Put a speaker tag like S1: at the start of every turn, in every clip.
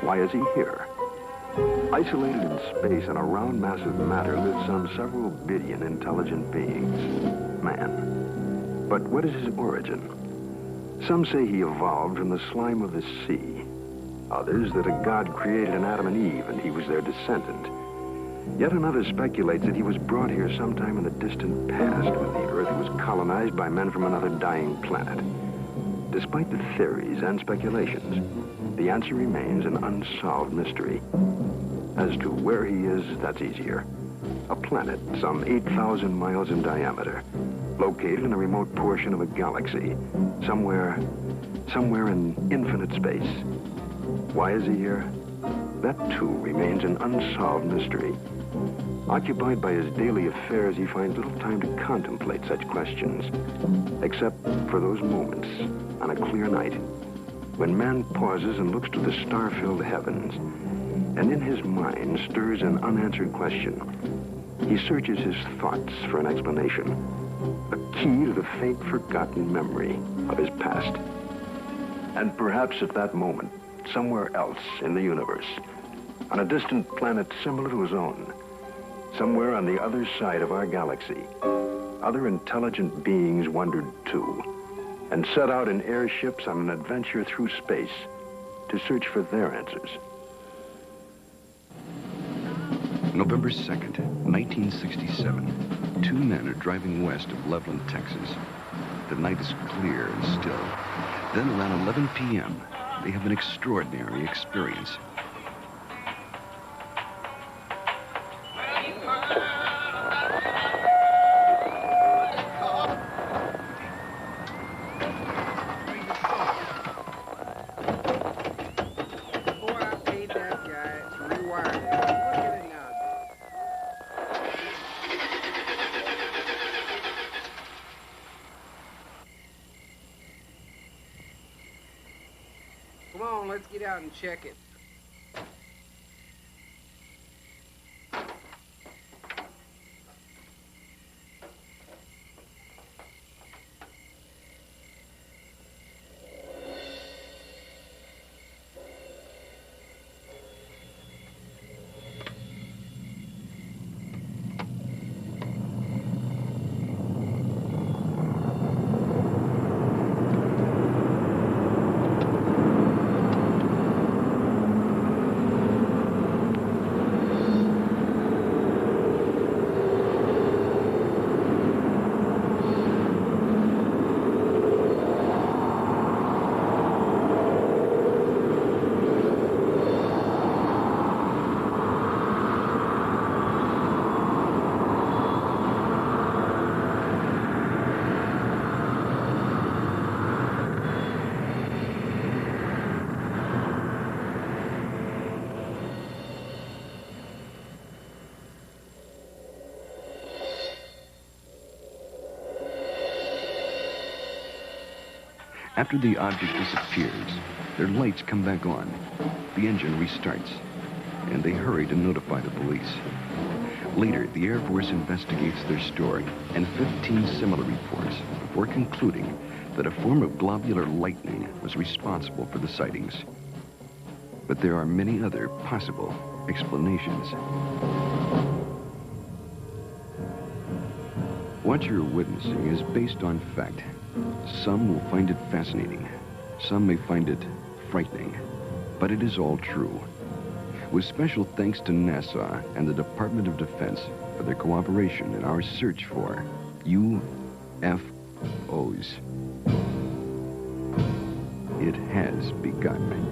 S1: Why is he here? Isolated in space in a round mass of matter live some several billion intelligent beings. Man. But what is his origin? Some say he evolved from the slime of the sea. Others that a god created an Adam and Eve and he was their descendant. Yet another speculates that he was brought here sometime in the distant past when the Earth was colonized by men from another dying planet. Despite the theories and speculations, the answer remains an unsolved mystery. As to where he is, that's easier. A planet some 8,000 miles in diameter, located in a remote portion of a galaxy, somewhere in infinite space. Why is he here? That too remains an unsolved mystery. Occupied by his daily affairs, he finds little time to contemplate such questions, except for those moments on a clear night, when man pauses and looks to the star-filled heavens, and in his mind stirs an unanswered question. He searches his thoughts for an explanation, a key to the faint, forgotten memory of his past. And perhaps at that moment, somewhere else in the universe, on a distant planet similar to his own, somewhere on the other side of our galaxy, other intelligent beings wondered too, and set out in airships on an adventure through space to search for their answers.
S2: November 2nd, 1967. Two men are driving west of Loveland, Texas. The night is clear and still. Then around 11 p.m., they have an extraordinary experience.
S3: Come on, let's get out and check it.
S2: After the object disappears, their lights come back on. The engine restarts, and they hurry to notify the police. Later, the Air Force investigates their story and 15 similar reports before concluding that a form of globular lightning was responsible for the sightings. But there are many other possible explanations. What you're witnessing is based on fact. Some will find it fascinating. Some may find it frightening. But it is all true. With special thanks to NASA and the Department of Defense for their cooperation in our search for UFOs. It has begun.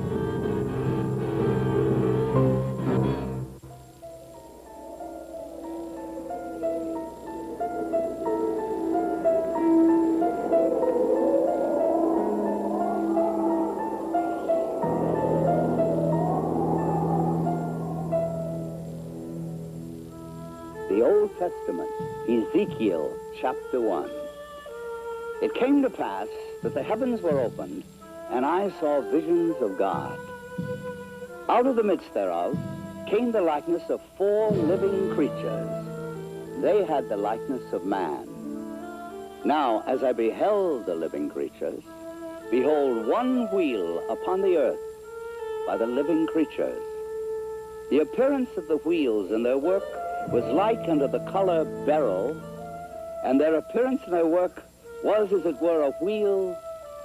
S4: The Old Testament, Ezekiel chapter 1. It came to pass that the heavens were opened, and I saw visions of God. Out of the midst thereof came the likeness of 4 living creatures. They had the likeness of man. Now, as I beheld the living creatures, behold, one wheel upon the earth, by the living creatures. The appearance of the wheels in their work was like unto the color beryl, and their appearance in their work was, as it were, a wheel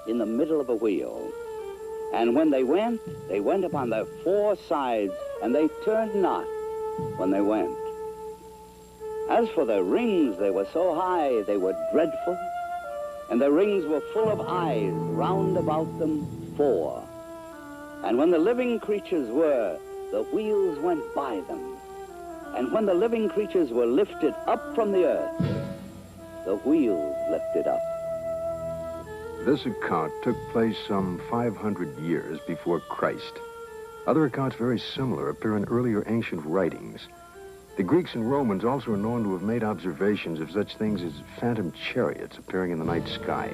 S4: in the middle of a wheel. And when they went upon their four sides, and they turned not when they went. As for their rings, they were so high, they were dreadful, and their rings were full of eyes, round about them four. And when the living creatures were, the wheels went by them. And when the living creatures were lifted up from the earth, the wheels lifted up.
S1: This account took place some 500 years before Christ. Other accounts very similar appear in earlier ancient writings. The Greeks and Romans also are known to have made observations of such things as phantom chariots appearing in the night sky.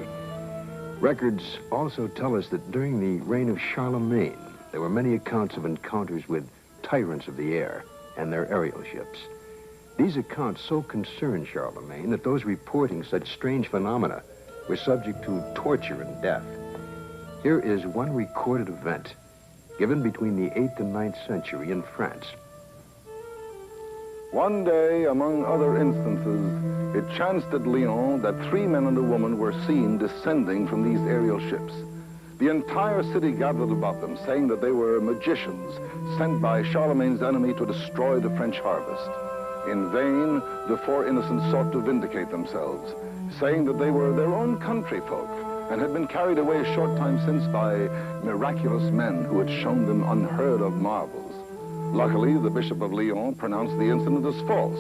S1: Records also tell us that during the reign of Charlemagne, there were many accounts of encounters with tyrants of the air and their aerial ships. These accounts so concerned Charlemagne that those reporting such strange phenomena were subject to torture and death. Here is one recorded event given between the 8th and 9th century in France.
S5: One day, among other instances, it chanced at Lyon that 3 men and a woman were seen descending from these aerial ships. The entire city gathered about them, saying that they were magicians sent by Charlemagne's enemy to destroy the French harvest. In vain, the 4 innocents sought to vindicate themselves, saying that they were their own country folk and had been carried away a short time since by miraculous men who had shown them unheard of marvels. Luckily, the Bishop of Lyon pronounced the incident as false,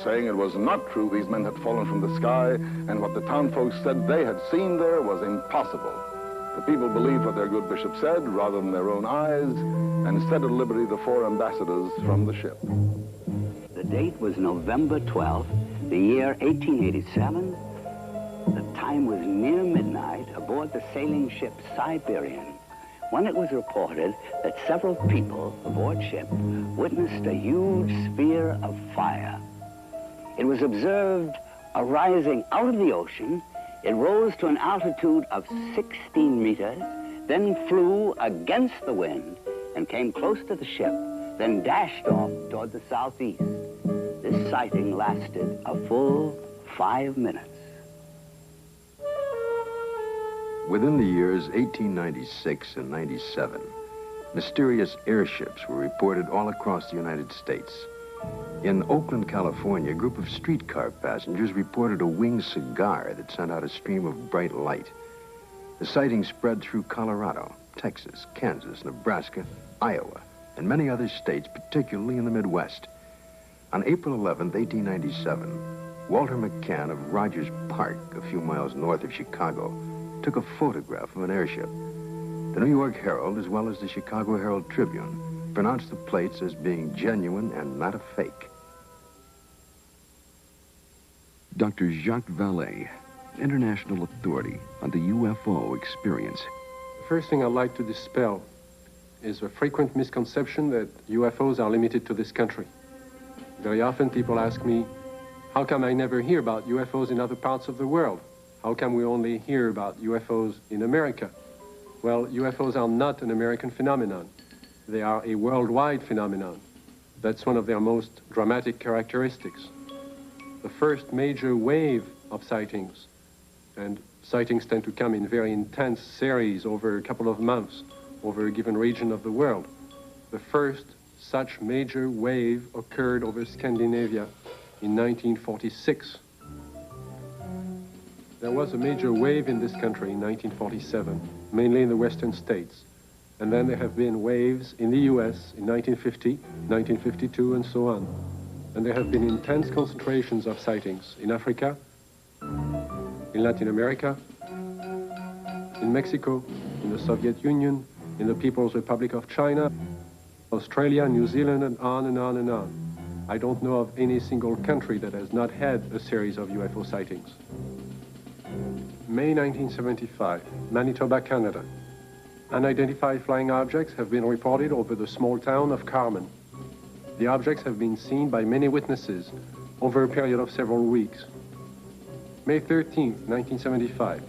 S5: saying it was not true these men had fallen from the sky, and what the townfolk said they had seen there was impossible. The people believed what their good bishop said rather than their own eyes, and set at liberty the 4 ambassadors from the ship.
S4: The date was November 12th, the year 1887. The time was near midnight aboard the sailing ship Siberian, when it was reported that several people aboard ship witnessed a huge sphere of fire. It was observed arising out of the ocean. It rose to an altitude of 16 meters, then flew against the wind and came close to the ship, then dashed off toward the southeast. This sighting lasted a full 5 minutes.
S1: Within the years 1896 and 97, mysterious airships were reported all across the United States. In Oakland, California, a group of streetcar passengers reported a winged cigar that sent out a stream of bright light. The sighting spread through Colorado, Texas, Kansas, Nebraska, Iowa, and many other states, particularly in the Midwest. On April 11, 1897, Walter McCann of Rogers Park, a few miles north of Chicago, took a photograph of an airship. The New York Herald, as well as the Chicago Herald Tribune, pronounced the plates as being genuine and not a fake.
S2: Dr. Jacques Vallée, international authority on the UFO experience.
S6: The first thing I'd like to dispel is a frequent misconception that UFOs are limited to this country. Very often people ask me, how come I never hear about UFOs in other parts of the world? How come we only hear about UFOs in America? Well, UFOs are not an American phenomenon. They are a worldwide phenomenon. That's one of their most dramatic characteristics. The first major wave of sightings, and sightings tend to come in very intense series over a couple of months over a given region of the world. The first such major wave occurred over Scandinavia in 1946. There was a major wave in this country in 1947, mainly in the western states. And then there have been waves in the US in 1950, 1952, and so on. And there have been intense concentrations of sightings in Africa, in Latin America, in Mexico, in the Soviet Union, in the People's Republic of China, Australia, New Zealand, and on and on and on. I don't know of any single country that has not had a series of UFO sightings. May 1975, Manitoba, Canada. Unidentified flying objects have been reported over the small town of Carmen. The objects have been seen by many witnesses over a period of several weeks. May 13, 1975,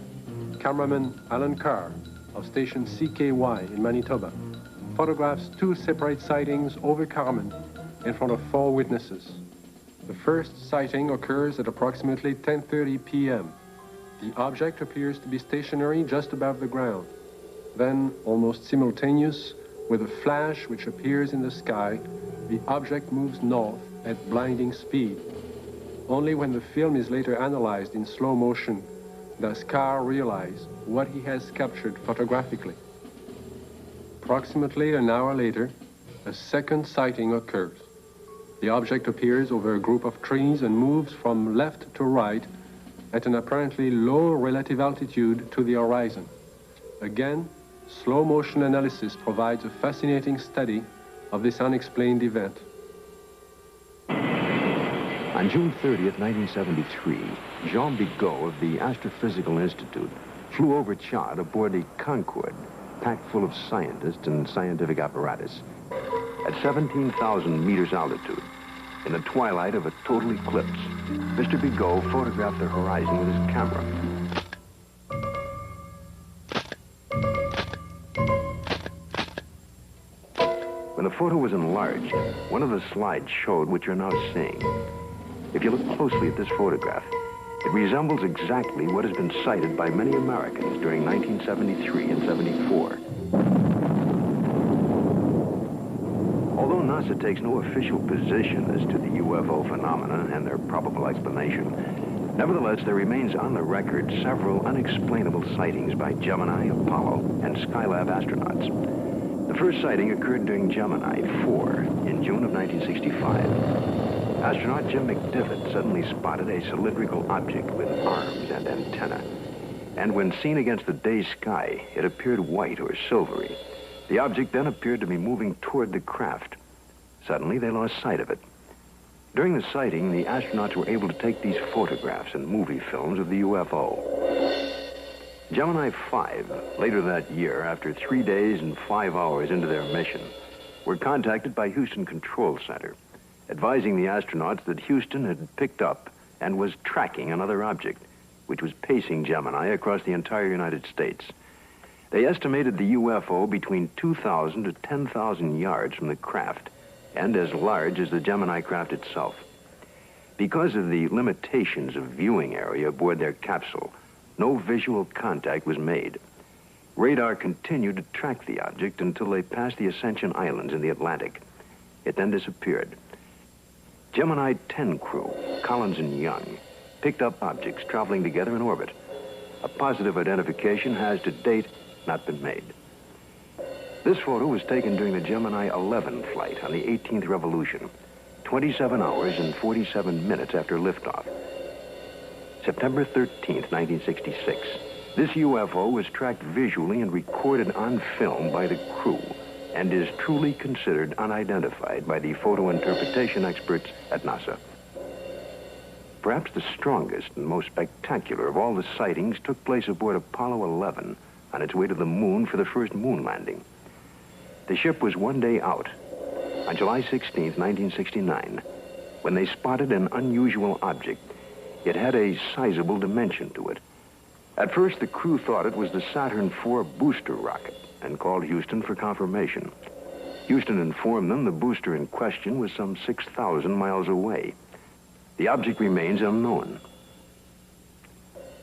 S6: cameraman Alan Carr of station CKY in Manitoba photographs two separate sightings over Carmen in front of 4 witnesses. The first sighting occurs at approximately 10:30 p.m. The object appears to be stationary just above the ground. Then, almost simultaneous with a flash which appears in the sky, the object moves north at blinding speed. Only when the film is later analyzed in slow motion does Carr realize what he has captured photographically. Approximately an hour later, a second sighting occurs. The object appears over a group of trees and moves from left to right at an apparently low relative altitude to the horizon. Again, slow motion analysis provides a fascinating study of this unexplained event.
S2: On June 30th, 1973, Jean Bigot of the Astrophysical Institute flew over Chad aboard the Concorde, packed full of scientists and scientific apparatus. At 17,000 meters altitude, in the twilight of a total eclipse, Mr. Bigot photographed the horizon with his camera. When the photo was enlarged, one of the slides showed what you're now seeing. If you look closely at this photograph, it resembles exactly what has been cited by many Americans during 1973 and 74. Although NASA takes no official position as to the UFO phenomena and their probable explanation, nevertheless, there remains on the record several unexplainable sightings by Gemini, Apollo, and Skylab astronauts. The first sighting occurred during Gemini 4 in June of 1965. Astronaut Jim McDivitt suddenly spotted a cylindrical object with arms and antenna. And when seen against the day sky, it appeared white or silvery. The object then appeared to be moving toward the craft. Suddenly, they lost sight of it. During the sighting, the astronauts were able to take these photographs and movie films of the UFO. Gemini 5, later that year, after 3 days and 5 hours into their mission, were contacted by Houston Control Center, advising the astronauts that Houston had picked up and was tracking another object, which was pacing Gemini across the entire United States. They estimated the UFO between 2,000 to 10,000 yards from the craft, and as large as the Gemini craft itself. Because of the limitations of viewing area aboard their capsule, no visual contact was made. Radar continued to track the object until they passed the Ascension Islands in the Atlantic. It then disappeared. Gemini 10 crew, Collins and Young, picked up objects traveling together in orbit. A positive identification has to date not been made. This photo was taken during the Gemini 11 flight on the 18th revolution, 27 hours and 47 minutes after liftoff. September 13th, 1966. This UFO was tracked visually and recorded on film by the crew and is truly considered unidentified by the photo interpretation experts at NASA. Perhaps the strongest and most spectacular of all the sightings took place aboard Apollo 11 on its way to the moon for the first moon landing. The ship was 1 day out, on July 16, 1969, when they spotted an unusual object. It had a sizable dimension to it. At first, the crew thought it was the Saturn IV booster rocket and called Houston for confirmation. Houston informed them the booster in question was some 6,000 miles away. The object remains unknown.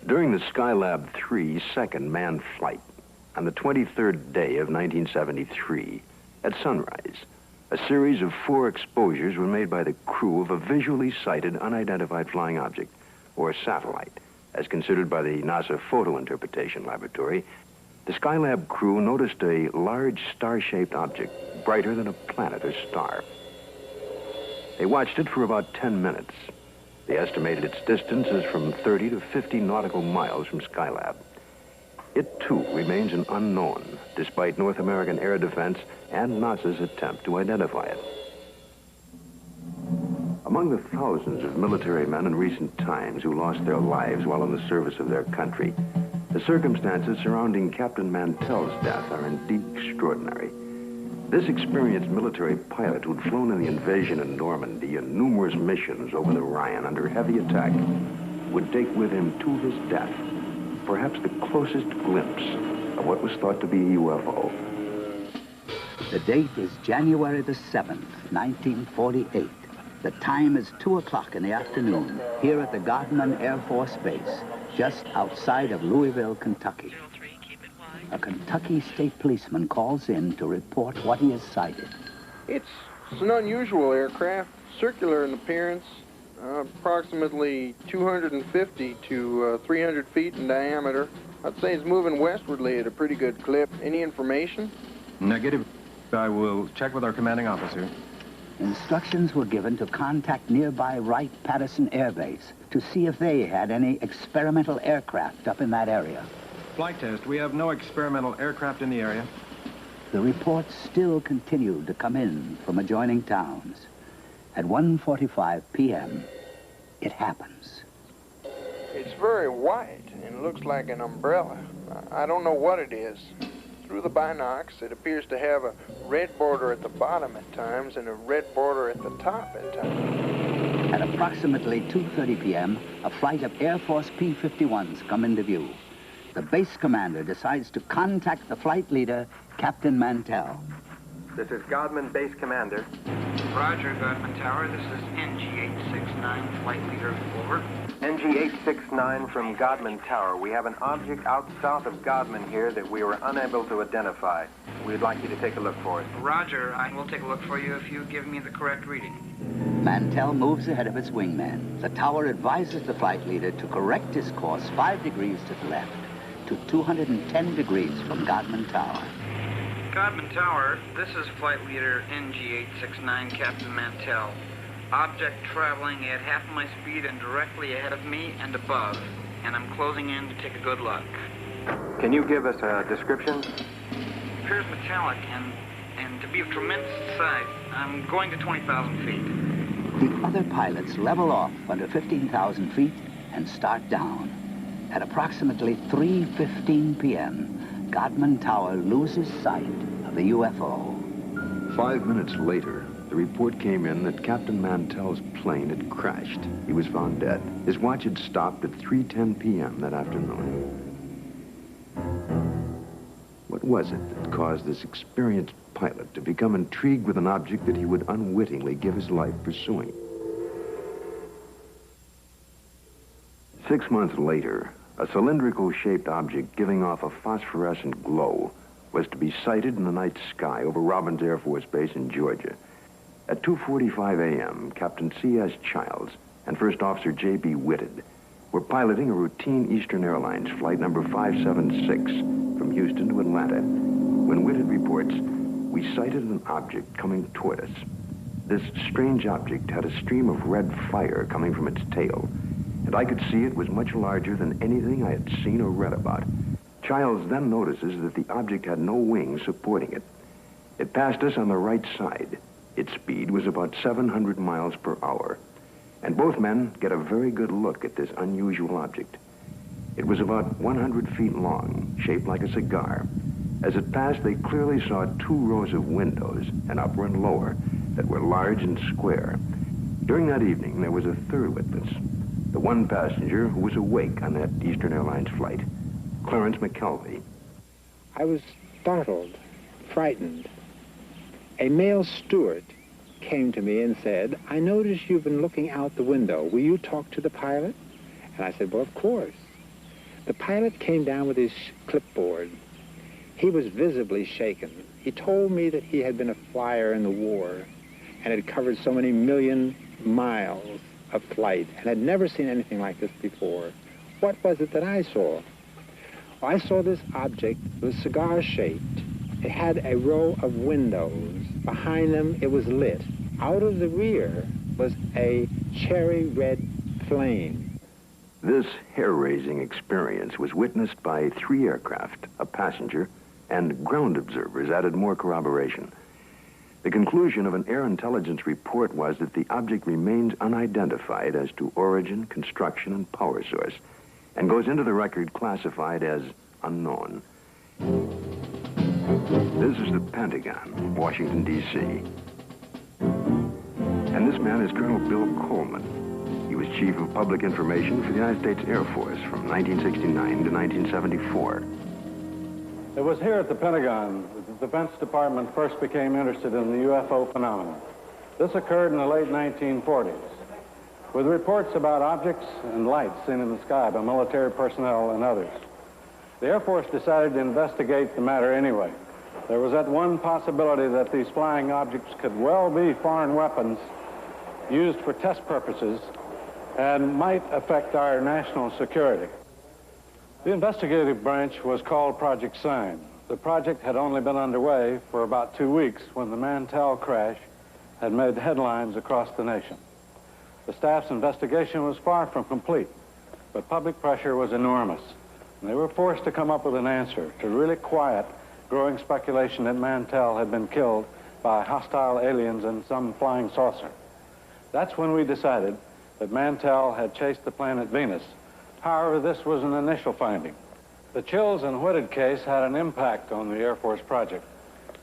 S2: During the Skylab 3 second manned flight, on the 23rd day of 1973, at sunrise, a series of 4 exposures were made by the crew of a visually sighted unidentified flying object, or satellite, as considered by the NASA Photo Interpretation Laboratory. The Skylab crew noticed a large star-shaped object, brighter than a planet or star. They watched it for about 10 minutes. They estimated its distance as from 30 to 50 nautical miles from Skylab. It, too, remains an unknown, despite North American air defense and NASA's attempt to identify it. Among the thousands of military men in recent times who lost their lives while in the service of their country, the circumstances surrounding Captain Mantell's death are indeed extraordinary. This experienced military pilot who'd flown in the invasion of Normandy and numerous missions over the Rhine under heavy attack would take with him to his death perhaps the closest glimpse of what was thought to be a UFO.
S4: The date is January the 7th, 1948. The time is 2 o'clock in the afternoon here at the Godman Air Force Base, just outside of Louisville, Kentucky. A Kentucky state policeman calls in to report what he has sighted.
S3: It's an unusual aircraft, circular in appearance, approximately 250 to 300 feet in diameter. I'd say it's moving westwardly at a pretty good clip. Any information?
S7: Negative. I will check with our commanding officer.
S4: Instructions were given to contact nearby Wright-Patterson Air Base to see if they had any experimental aircraft up in that area.
S7: Flight test. We have no experimental aircraft in the area.
S4: The reports still continued to come in from adjoining towns. At 1:45 p.m., it happens.
S3: It's very white and looks like an umbrella. I don't know what it is. Through the binocs, it appears to have a red border at the bottom at times and a red border at the top at times.
S4: At approximately 2:30 p.m., a flight of Air Force P-51s come into view. The base commander decides to contact the flight leader, Captain Mantell.
S8: This is Godman Base Commander.
S9: Roger, Godman Tower. This is NG-869, flight leader, over.
S8: NG-869 from Godman Tower. We have an object out south of Godman here that we were unable to identify. We'd like you to take a look for it.
S9: Roger, I will take a look for you if you give me the correct reading.
S4: Mantell moves ahead of its wingman. The tower advises the flight leader to correct his course 5 degrees to the left to 210 degrees from Godman Tower.
S9: Godman Tower, this is flight leader NG-869, Captain Mantell. Object traveling at half my speed and directly ahead of me and above, and I'm closing in to take a good look.
S8: Can you give us a description?
S9: Appears metallic and to be of tremendous size. I'm going to 20,000 feet.
S4: The other pilots level off under 15,000 feet and start down. At approximately 3:15 p.m., Godman Tower loses sight of the UFO.
S2: 5 minutes later, the report came in that Captain Mantell's plane had crashed. He was found dead. His watch had stopped at 3:10 p.m. that afternoon. What was it that caused this experienced pilot to become intrigued with an object that he would unwittingly give his life pursuing?
S1: 6 months later, a cylindrical-shaped object giving off a phosphorescent glow was to be sighted in the night sky over Robins Air Force Base in Georgia. At 2:45 a.m., Captain C.S. Childs and First Officer J.B. Whitted were piloting a routine Eastern Airlines flight number 576 from Houston to Atlanta. When Whitted reports, we sighted an object coming toward us. This strange object had a stream of red fire coming from its tail, and I could see it was much larger than anything I had seen or read about. Childs then notices that the object had no wings supporting it. It passed us on the right side. Its speed was about 700 miles per hour, and both men get a very good look at this unusual object. It was about 100 feet long, shaped like a cigar. As it passed, they clearly saw 2 rows of windows, an upper and lower, that were large and square. During that evening, there was a third witness, the one passenger who was awake on that Eastern Airlines flight, Clarence McKelvey.
S10: I was startled, frightened. A male steward came to me and said, "I notice you've been looking out the window. Will you talk to the pilot?" And I said, "Well, of course." The pilot came down with his clipboard. He was visibly shaken. He told me that he had been a flyer in the war and had covered so many million miles of flight and had never seen anything like this before. What was it that I saw? Well, I saw this object. It was cigar-shaped. It had a row of windows. Behind them, it was lit. Out of the rear was a cherry red flame.
S1: This hair-raising experience was witnessed by 3 aircraft, a passenger, and ground observers added more corroboration. The conclusion of an air intelligence report was that the object remains unidentified as to origin, construction, and power source, and goes into the record classified as unknown. This is the Pentagon, Washington, D.C. And this man is Colonel Bill Coleman. He was Chief of Public Information for the United States Air Force from 1969 to 1974.
S11: It was here at the Pentagon that the Defense Department first became interested in the UFO phenomenon. This occurred in the late 1940s, with reports about objects and lights seen in the sky by military personnel and others. The Air Force decided to investigate the matter anyway. There was that one possibility that these flying objects could well be foreign weapons used for test purposes and might affect our national security. The investigative branch was called Project Sign. The project had only been underway for about 2 weeks when the Mantell crash had made headlines across the nation. The staff's investigation was far from complete, but public pressure was enormous, and they were forced to come up with an answer to really quiet growing speculation that Mantell had been killed by hostile aliens in some flying saucer. That's when we decided that Mantell had chased the planet Venus. However, this was an initial finding. The Chills and Whitted case had an impact on the Air Force project.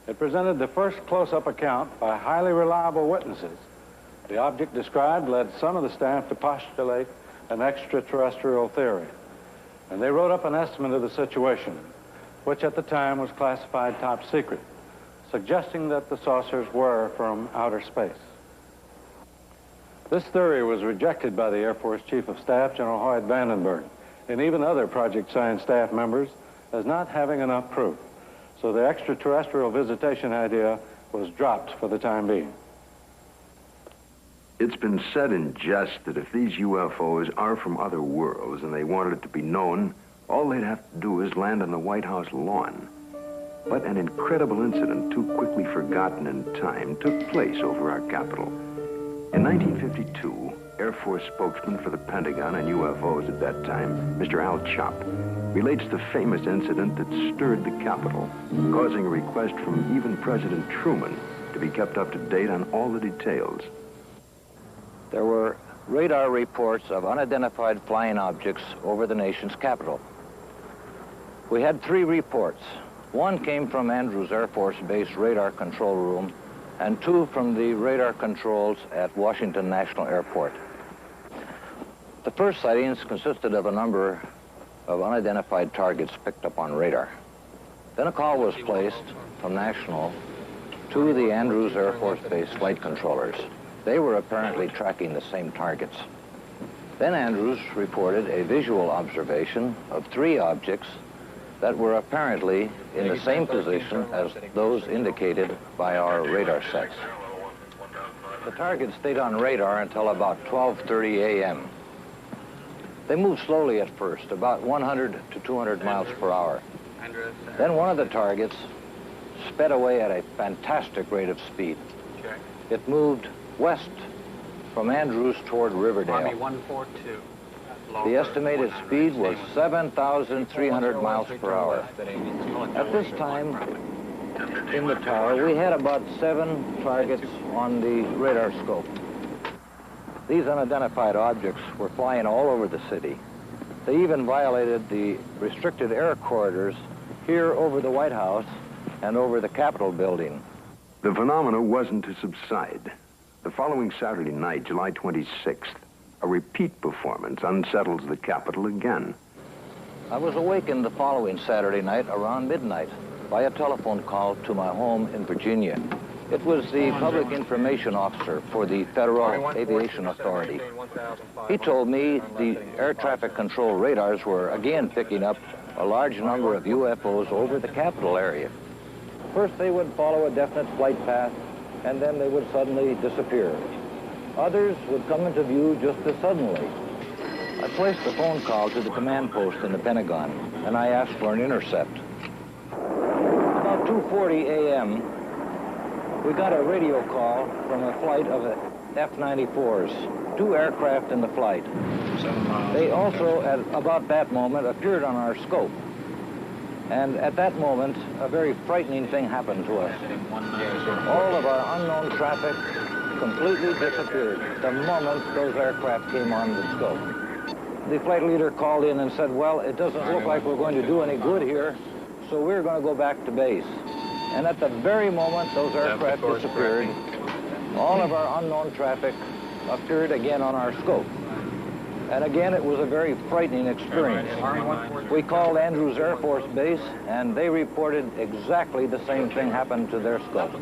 S11: It presented the first close-up account by highly reliable witnesses. The object described led some of the staff to postulate an extraterrestrial theory, and they wrote up an estimate of the situation, which at the time was classified top secret, suggesting that the saucers were from outer space. This theory was rejected by the Air Force Chief of Staff, General Hoyt Vandenberg, and even other Project Sign staff members as not having enough proof. So the extraterrestrial visitation idea was dropped for the time being.
S1: It's been said in jest that if these UFOs are from other worlds and they wanted it to be known, all they'd have to do is land on the White House lawn. But an incredible incident, too quickly forgotten in time, took place over our Capitol. In 1952, Air Force spokesman for the Pentagon and UFOs at that time, Mr. Al Chop, relates the famous incident that stirred the Capitol, causing a request from even President Truman to be kept up to date on all the details.
S12: There were radar reports of unidentified flying objects over the nation's capital. We had 3 reports. One came from Andrews Air Force Base radar control room, and 2 from the radar controls at Washington National Airport. The first sightings consisted of a number of unidentified targets picked up on radar. Then a call was placed from National to the Andrews Air Force Base flight controllers. They were apparently tracking the same targets. Then Andrews reported a visual observation of 3 objects that were apparently in the same position as those indicated by our radar sets. The targets stayed on radar until about 12:30 a.m. They moved slowly at first, about 100 to 200 miles per hour. Then one of the targets sped away at a fantastic rate of speed. It moved west from Andrews toward Riverdale.
S9: Army 142.
S12: The estimated speed was 7,300 miles per hour. At this time, in the tower, we had about 7 targets on the radar scope. These unidentified objects were flying all over the city. They even violated the restricted air corridors here over the White House and over the Capitol building.
S1: The phenomena wasn't to subside. The following Saturday night, July 26th, a repeat performance unsettles the Capitol again.
S12: I was awakened the following Saturday night around midnight by a telephone call to my home in Virginia. It was the public information officer for the Federal Aviation Authority. He told me the air traffic control radars were again picking up a large number of UFOs over the Capitol area. First they would follow a definite flight path, and then they would suddenly disappear. Others would come into view just as suddenly. I placed the phone call to the command post in the Pentagon, and I asked for an intercept. About 2:40 a.m., we got a radio call from a flight of F-94s, 2 aircraft in the flight. They also, at about that moment, appeared on our scope. And at that moment, a very frightening thing happened to us. All of our unknown traffic completely disappeared the moment those aircraft came on the scope. The flight leader called in and said, well, it doesn't look like we're going to do any good here, so we're going to go back to base. And at the very moment those aircraft disappeared, all of our unknown traffic appeared again on our scope. And again, it was a very frightening experience. We called Andrews Air Force Base, and they reported exactly the same thing happened to their scope.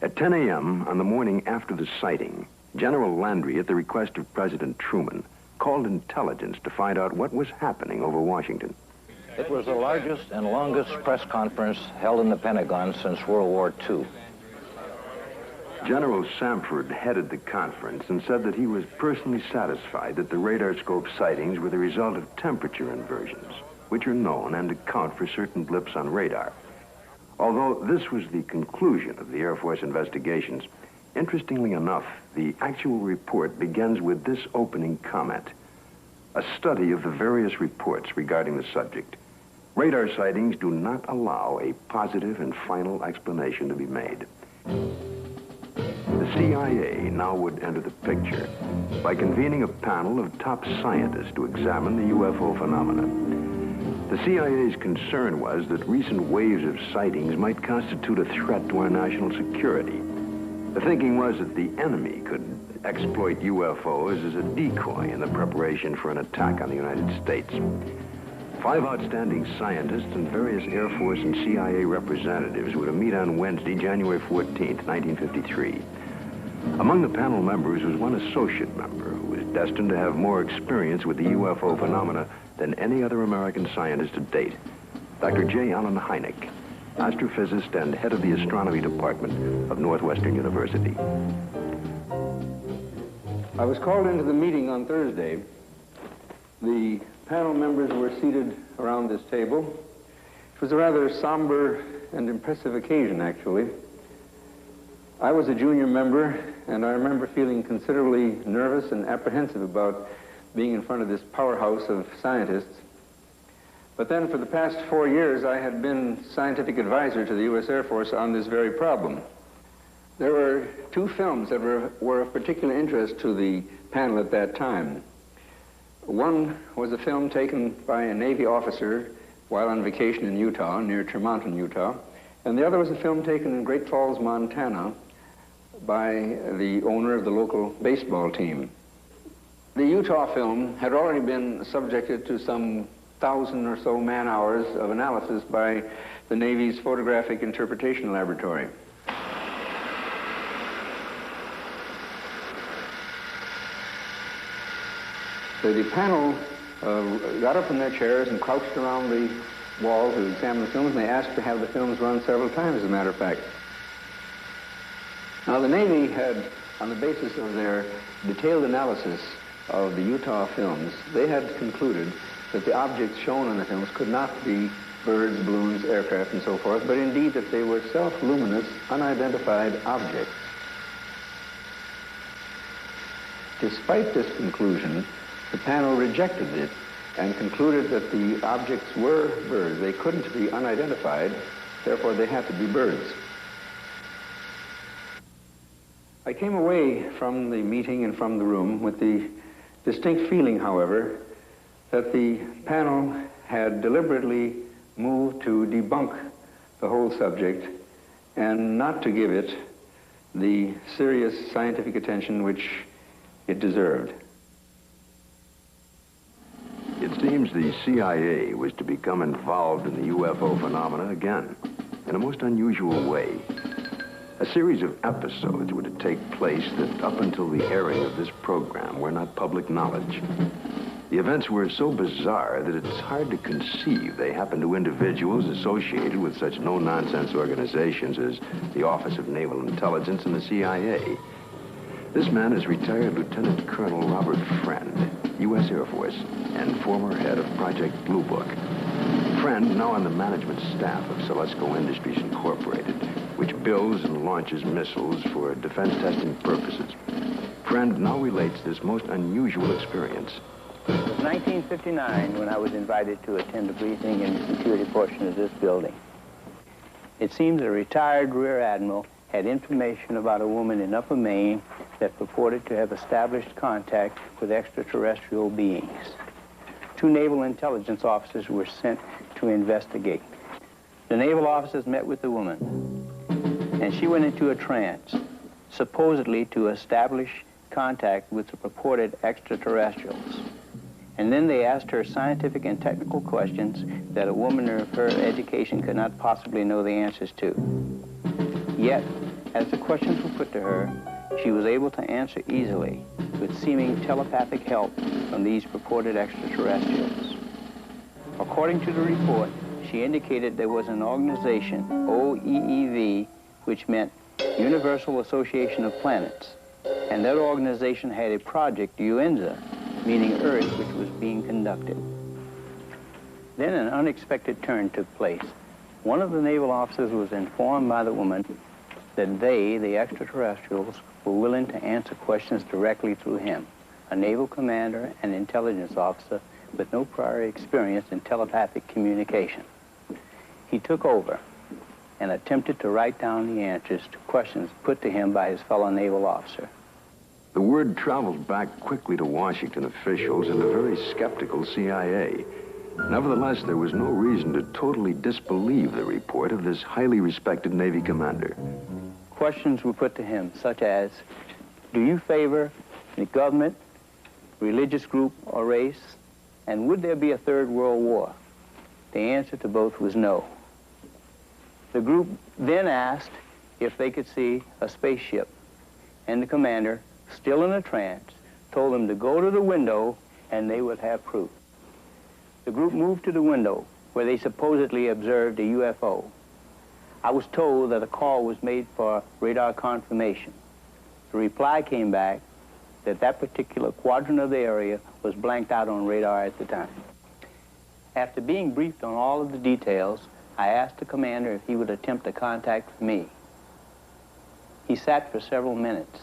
S1: At 10 a.m. on the morning after the sighting, General Landry, at the request of President Truman, called intelligence to find out what was happening over Washington.
S12: It was the largest and longest press conference held in the Pentagon since World War II.
S1: General Samford headed the conference and said that he was personally satisfied that the radar scope sightings were the result of temperature inversions, which are known and account for certain blips on radar. Although this was the conclusion of the Air Force investigations, interestingly enough, the actual report begins with this opening comment: a study of the various reports regarding the subject. Radar sightings do not allow a positive and final explanation to be made. The CIA now would enter the picture by convening a panel of top scientists to examine the UFO phenomena. The CIA's concern was that recent waves of sightings might constitute a threat to our national security. The thinking was that the enemy could exploit UFOs as a decoy in the preparation for an attack on the United States. 5 outstanding scientists and various Air Force and CIA representatives were to meet on Wednesday, January 14th, 1953. Among the panel members was one associate member who was destined to have more experience with the UFO phenomena than any other American scientist to date, Dr. J. Allen Hynek, astrophysicist and head of the astronomy department of Northwestern University.
S13: I was called into the meeting on Thursday. The panel members were seated around this table. It was a rather somber and impressive occasion, actually. I was a junior member, and I remember feeling considerably nervous and apprehensive about being in front of this powerhouse of scientists. But then for the past 4 years, I had been scientific advisor to the U.S. Air Force on this very problem. There were 2 films that were of particular interest to the panel at that time. One was a film taken by a Navy officer while on vacation in Utah, near Tremonton, Utah, and the other was a film taken in Great Falls, Montana, by the owner of the local baseball team. The Utah film had already been subjected to some 1,000 or so man-hours of analysis by the Navy's Photographic Interpretation Laboratory. So the panel got up from their chairs and crouched around the wall to examine the films, and they asked to have the films run several times, as a matter of fact. Now, the Navy had, on the basis of their detailed analysis of the Utah films, they had concluded that the objects shown in the films could not be birds, balloons, aircraft, and so forth, but indeed that they were self-luminous, unidentified objects. Despite this conclusion, the panel rejected it and concluded that the objects were birds. They couldn't be unidentified, therefore they had to be birds. I came away from the meeting and from the room with the distinct feeling, however, that the panel had deliberately moved to debunk the whole subject and not to give it the serious scientific attention which it deserved.
S1: It seems the CIA was to become involved in the UFO phenomena again, in a most unusual way. A series of episodes were to take place that, up until the airing of this program, were not public knowledge. The events were so bizarre that it's hard to conceive they happened to individuals associated with such no-nonsense organizations as the Office of Naval Intelligence and the CIA. This man is retired Lieutenant Colonel Robert Friend, U.S. Air Force, and former head of Project Blue Book. Friend, now on the management staff of Celesco Industries Incorporated, which builds and launches missiles for defense testing purposes. Friend now relates this most unusual experience.
S14: It was 1959 when I was invited to attend a briefing in the security portion of this building. It seems a retired Rear Admiral had information about a woman in Upper Maine that purported to have established contact with extraterrestrial beings. 2 naval intelligence officers were sent to investigate. The naval officers met with the woman, and she went into a trance, supposedly to establish contact with the purported extraterrestrials. And then they asked her scientific and technical questions that a woman of her education could not possibly know the answers to. Yet, as the questions were put to her, she was able to answer easily with seeming telepathic help from these purported extraterrestrials. According to the report, she indicated there was an organization, OEEV, which meant Universal Association of Planets, and that organization had a project, UNZA, meaning Earth, which was being conducted. Then an unexpected turn took place. One of the naval officers was informed by the woman that they, the extraterrestrials, were willing to answer questions directly through him, a naval commander and intelligence officer with no prior experience in telepathic communication. He took over and attempted to write down the answers to questions put to him by his fellow naval officer.
S1: The word traveled back quickly to Washington officials and the very skeptical CIA. Nevertheless, there was no reason to totally disbelieve the report of this highly respected Navy commander.
S14: Questions were put to him, such as, do you favor the government, religious group, or race? And would there be a third world war? The answer to both was no. The group then asked if they could see a spaceship, and the commander, still in a trance, told them to go to the window and they would have proof. The group moved to the window where they supposedly observed a UFO. I was told that a call was made for radar confirmation. The reply came back that that particular quadrant of the area was blanked out on radar at the time. After being briefed on all of the details, I asked the commander if he would attempt to contact me. He sat for several minutes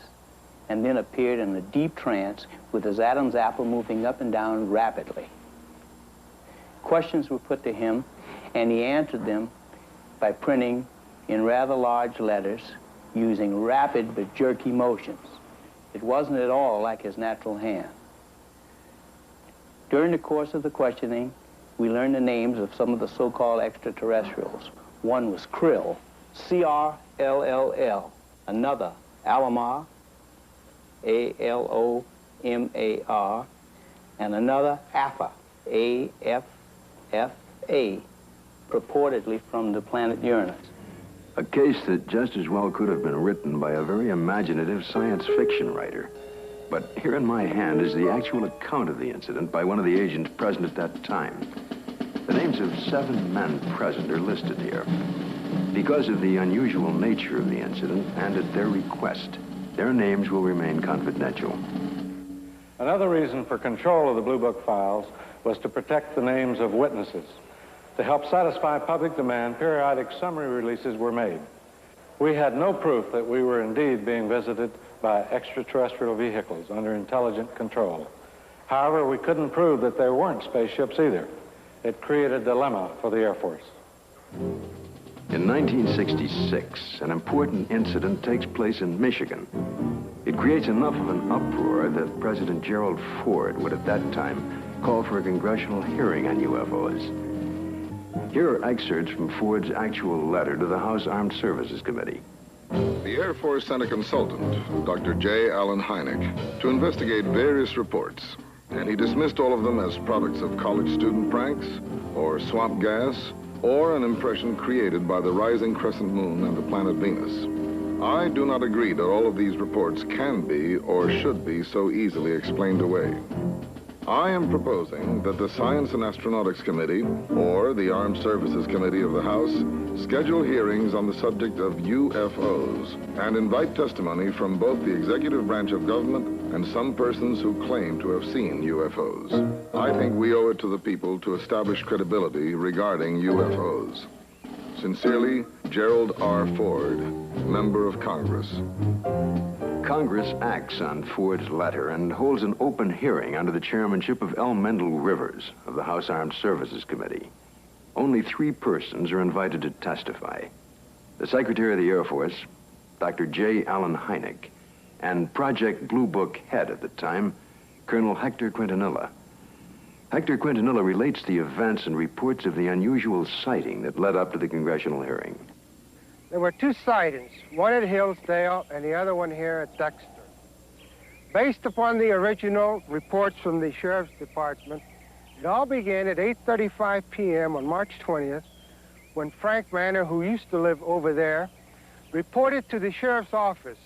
S14: and then appeared in a deep trance with his Adam's apple moving up and down rapidly. Questions were put to him, and he answered them by printing in rather large letters using rapid but jerky motions. It wasn't at all like his natural hand. During the course of the questioning, we learned the names of some of the so-called extraterrestrials. One was Krill, C-R-L-L-L. Another, Alomar, A-L-O-M-A-R. And another, Alpha, A-F-F-A, purportedly from the planet Uranus.
S1: A case that just as well could have been written by a very imaginative science fiction writer. But here in my hand is the actual account of the incident by one of the agents present at that time. The names of 7 men present are listed here. Because of the unusual nature of the incident and at their request, their names will remain confidential.
S11: Another reason for control of the Blue Book files was to protect the names of witnesses. To help satisfy public demand, periodic summary releases were made. We had no proof that we were indeed being visited by extraterrestrial vehicles under intelligent control. However, we couldn't prove that there weren't spaceships either. It created a dilemma for the Air Force.
S1: In 1966, an important incident takes place in Michigan. It creates enough of an uproar that President Gerald Ford would at that time call for a congressional hearing on UFOs. Here are excerpts from Ford's actual letter to the House Armed Services Committee.
S5: The Air Force sent a consultant, Dr. J. Allen Hynek, to investigate various reports, and he dismissed all of them as products of college student pranks, or swamp gas, or an impression created by the rising crescent moon and the planet Venus. I do not agree that all of these reports can be or should be so easily explained away. I am proposing that the Science and Astronautics Committee, or the Armed Services Committee of the House, schedule hearings on the subject of UFOs and invite testimony from both the executive branch of government and some persons who claim to have seen UFOs. I think we owe it to the people to establish credibility regarding UFOs. Sincerely, Gerald R. Ford, Member of Congress.
S1: Congress acts on Ford's letter and holds an open hearing under the chairmanship of L. Mendel Rivers of the House Armed Services Committee. Only 3 persons are invited to testify. The Secretary of the Air Force, Dr. J. Allen Hynek, and Project Blue Book head at the time, Colonel Hector Quintanilla. Hector Quintanilla relates the events and reports of the unusual sighting that led up to the congressional hearing.
S15: There were 2 sightings, one at Hillsdale and the other one here at Dexter.
S3: Based upon the original reports from the Sheriff's Department, it all began at 8:35 p.m. on March 20th, when Frank Manor, who used to live over there, reported to the sheriff's office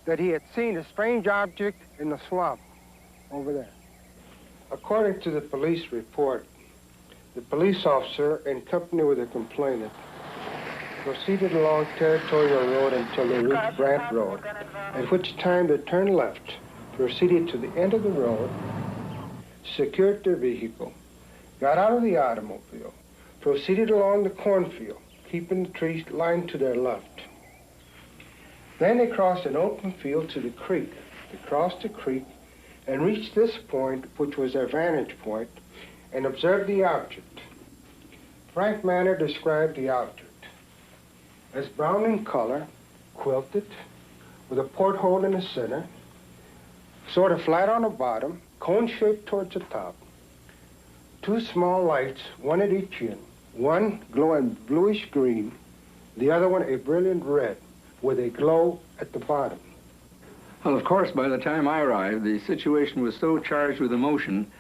S3: that he had seen a strange object in the swamp over there. According to the police report, the police officer, in company with the complainant, proceeded along Territorial Road until they reached Brant Road, at which time they turned left, proceeded to the end of the road, secured their vehicle, got out of the automobile, proceeded along the cornfield, keeping the trees lined to their left. Then they crossed an open field to the creek. They crossed the creek and reached this point, which was their vantage point, and observed the object. Frank Manor described the object as brown in color, quilted, with a porthole in the center, sort of flat on the bottom, cone-shaped towards the top. Two small lights, one at each end, one glowing bluish green, the other one a brilliant red, with a glow at the bottom.
S13: Well, of course, by the time I arrived, the situation was so charged with emotion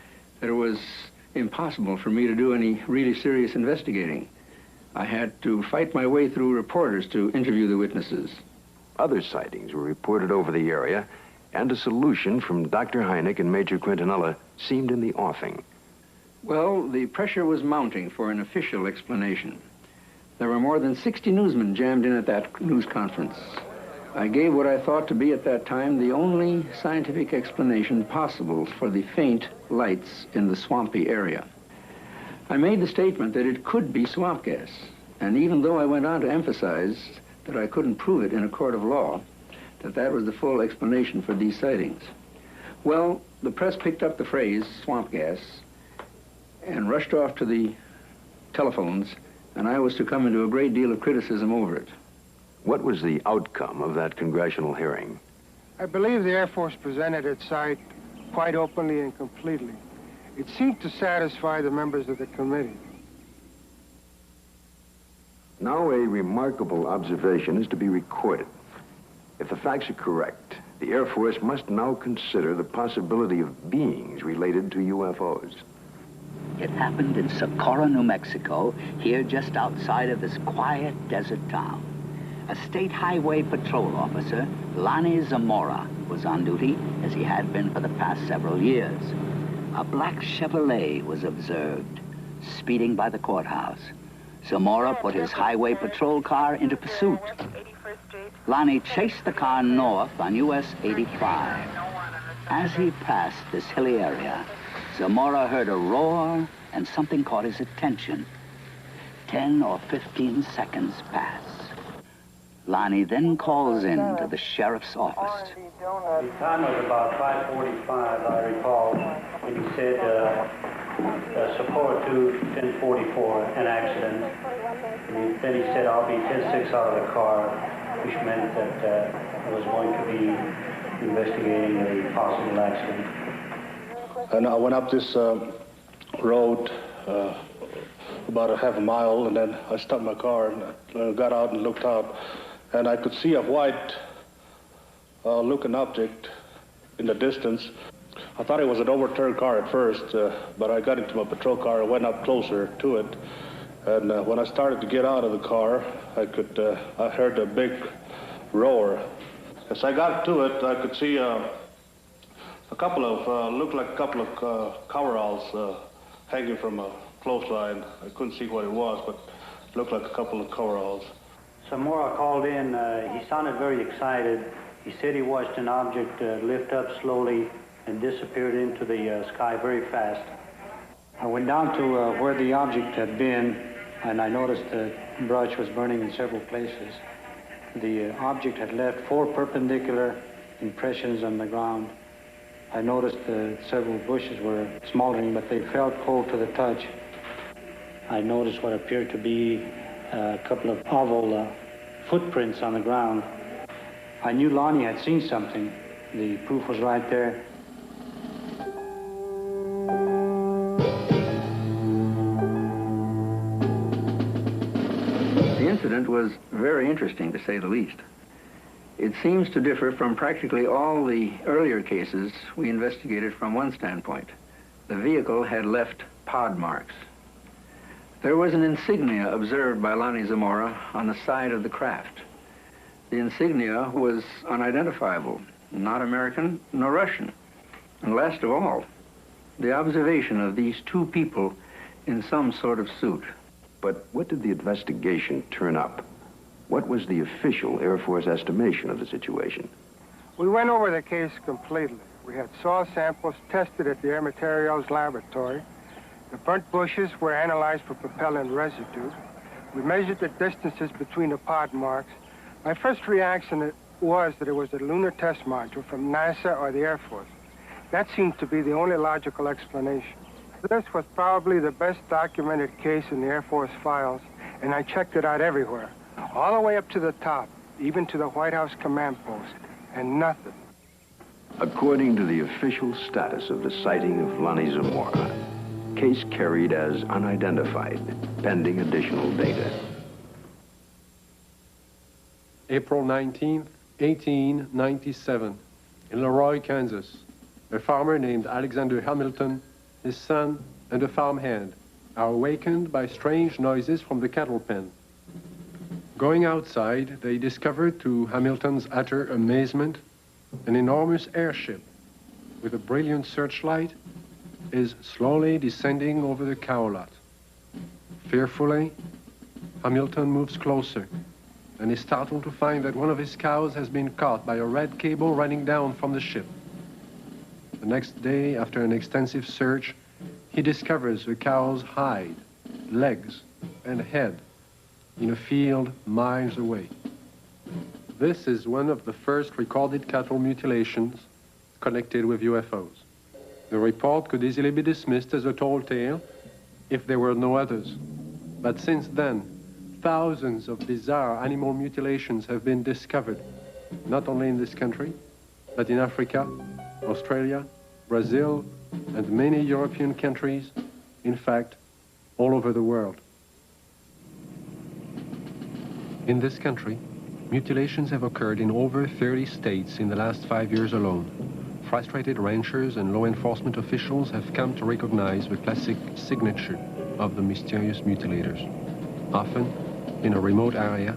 S13: that it was impossible for me to do any really serious investigating. I had to fight my way through reporters to interview the witnesses.
S1: Other sightings were reported over the area, and a solution from Dr. Hynek and Major Quintanilla seemed in the offing.
S13: Well, the pressure was mounting for an official explanation. There were more than 60 newsmen jammed in at that news conference. I gave what I thought to be at that time the only scientific explanation possible for the faint lights in the swampy area. I made the statement that it could be swamp gas, and even though I went on to emphasize that I couldn't prove it in a court of law, that was the full explanation for these sightings. Well, the press picked up the phrase, swamp gas, and rushed off to the telephones, and I was to come into a great deal of criticism over it.
S1: What was the outcome of that congressional hearing?
S3: I believe the Air Force presented its side quite openly and completely. It seemed to satisfy the members of the committee.
S1: Now a remarkable observation is to be recorded. If the facts are correct, the Air Force must now consider the possibility of beings related to UFOs.
S4: It happened in Socorro, New Mexico, here just outside of this quiet desert town. A state highway patrol officer, Lonnie Zamora, was on duty, as he had been for the past several years. A black Chevrolet was observed, speeding by the courthouse. Zamora put his highway patrol car into pursuit. Lonnie chased the car north on US 85. As he passed this hilly area, Zamora heard a roar and something caught his attention. 10 or 15 seconds pass. Lonnie then calls in to the sheriff's office.
S15: The time was about 5:45, I recall, and he said, Socorro 2, 1044, an accident. And then he said, I'll be 10-6 out of the car, which meant that I was going to be investigating a possible accident.
S16: And I went up this road about a half a mile, and then I stopped my car and I got out and looked out, and I could see a white looking object in the distance. I thought it was an overturned car at first, but I got into my patrol car and went up closer to it. And when I started to get out of the car, I heard a big roar. As I got to it, I could see a couple of, looked like a couple of coveralls hanging from a clothesline. I couldn't see what it was, but it looked like a couple of coveralls.
S15: Zamora called in. He sounded very excited. He said he watched an object lift up slowly and disappeared into the sky very fast. I went down to where the object had been, and I noticed the brush was burning in several places. The object had left 4 perpendicular impressions on the ground. I noticed several bushes were smoldering, but they felt cold to the touch. I noticed what appeared to be a couple of oval footprints on the ground. I knew Lonnie had seen something. The proof was right there.
S13: The incident was very interesting, to say the least.
S17: It seems to differ from practically all the earlier cases we investigated from one standpoint. The vehicle had left pod marks. There was an insignia observed by Lonnie Zamora on the side of the craft. The insignia was unidentifiable, not American nor Russian. And last of all, the observation of these two people in some sort of suit.
S1: But what did the investigation turn up? What was the official Air Force estimation of the situation?
S3: We went over the case completely. We had soil samples tested at the Air Materials Laboratory. The burnt bushes were analyzed for propellant residue. We measured the distances between the pod marks. My first reaction was that it was a lunar test module from NASA or the Air Force. That seemed to be the only logical explanation. This was probably the best documented case in the Air Force files, and I checked it out everywhere, all the way up to the top, even to the White House command post, and nothing.
S1: According to the official status of the sighting of Lonnie Zamora, case carried as unidentified, pending additional data.
S6: April 19th, 1897, in Leroy, Kansas, a farmer named Alexander Hamilton, his son, and a farmhand are awakened by strange noises from the cattle pen. Going outside, they discovered, to Hamilton's utter amazement, an enormous airship with a brilliant searchlight is slowly descending over the cow lot. Fearfully, Hamilton moves closer and is startled to find that one of his cows has been caught by a red cable running down from the ship. The next day, after an extensive search, he discovers the cow's hide, legs, and head in a field miles away. This is one of the first recorded cattle mutilations connected with UFOs. The report could easily be dismissed as a tall tale if there were no others. But since then, thousands of bizarre animal mutilations have been discovered, not only in this country, but in Africa, Australia, Brazil, and many European countries, in fact, all over the world. In this country, mutilations have occurred in over 30 states in the last 5 years alone. Frustrated ranchers and law enforcement officials have come to recognize the classic signature of the mysterious mutilators. Often, in a remote area,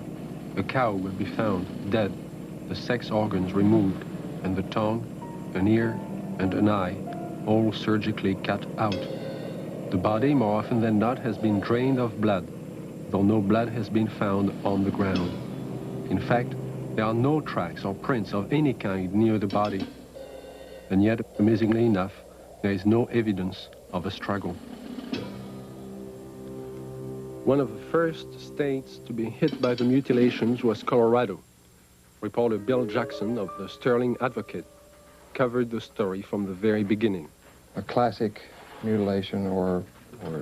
S6: a cow will be found dead, the sex organs removed, and the tongue, an ear, and an eye, all surgically cut out. The body, more often than not, has been drained of blood, though no blood has been found on the ground. In fact, there are no tracks or prints of any kind near the body. And yet, amazingly enough, there is no evidence of a struggle. One of the first states to be hit by the mutilations was Colorado. Reporter Bill Jackson of the Sterling Advocate covered the story from the very beginning.
S18: A classic mutilation, or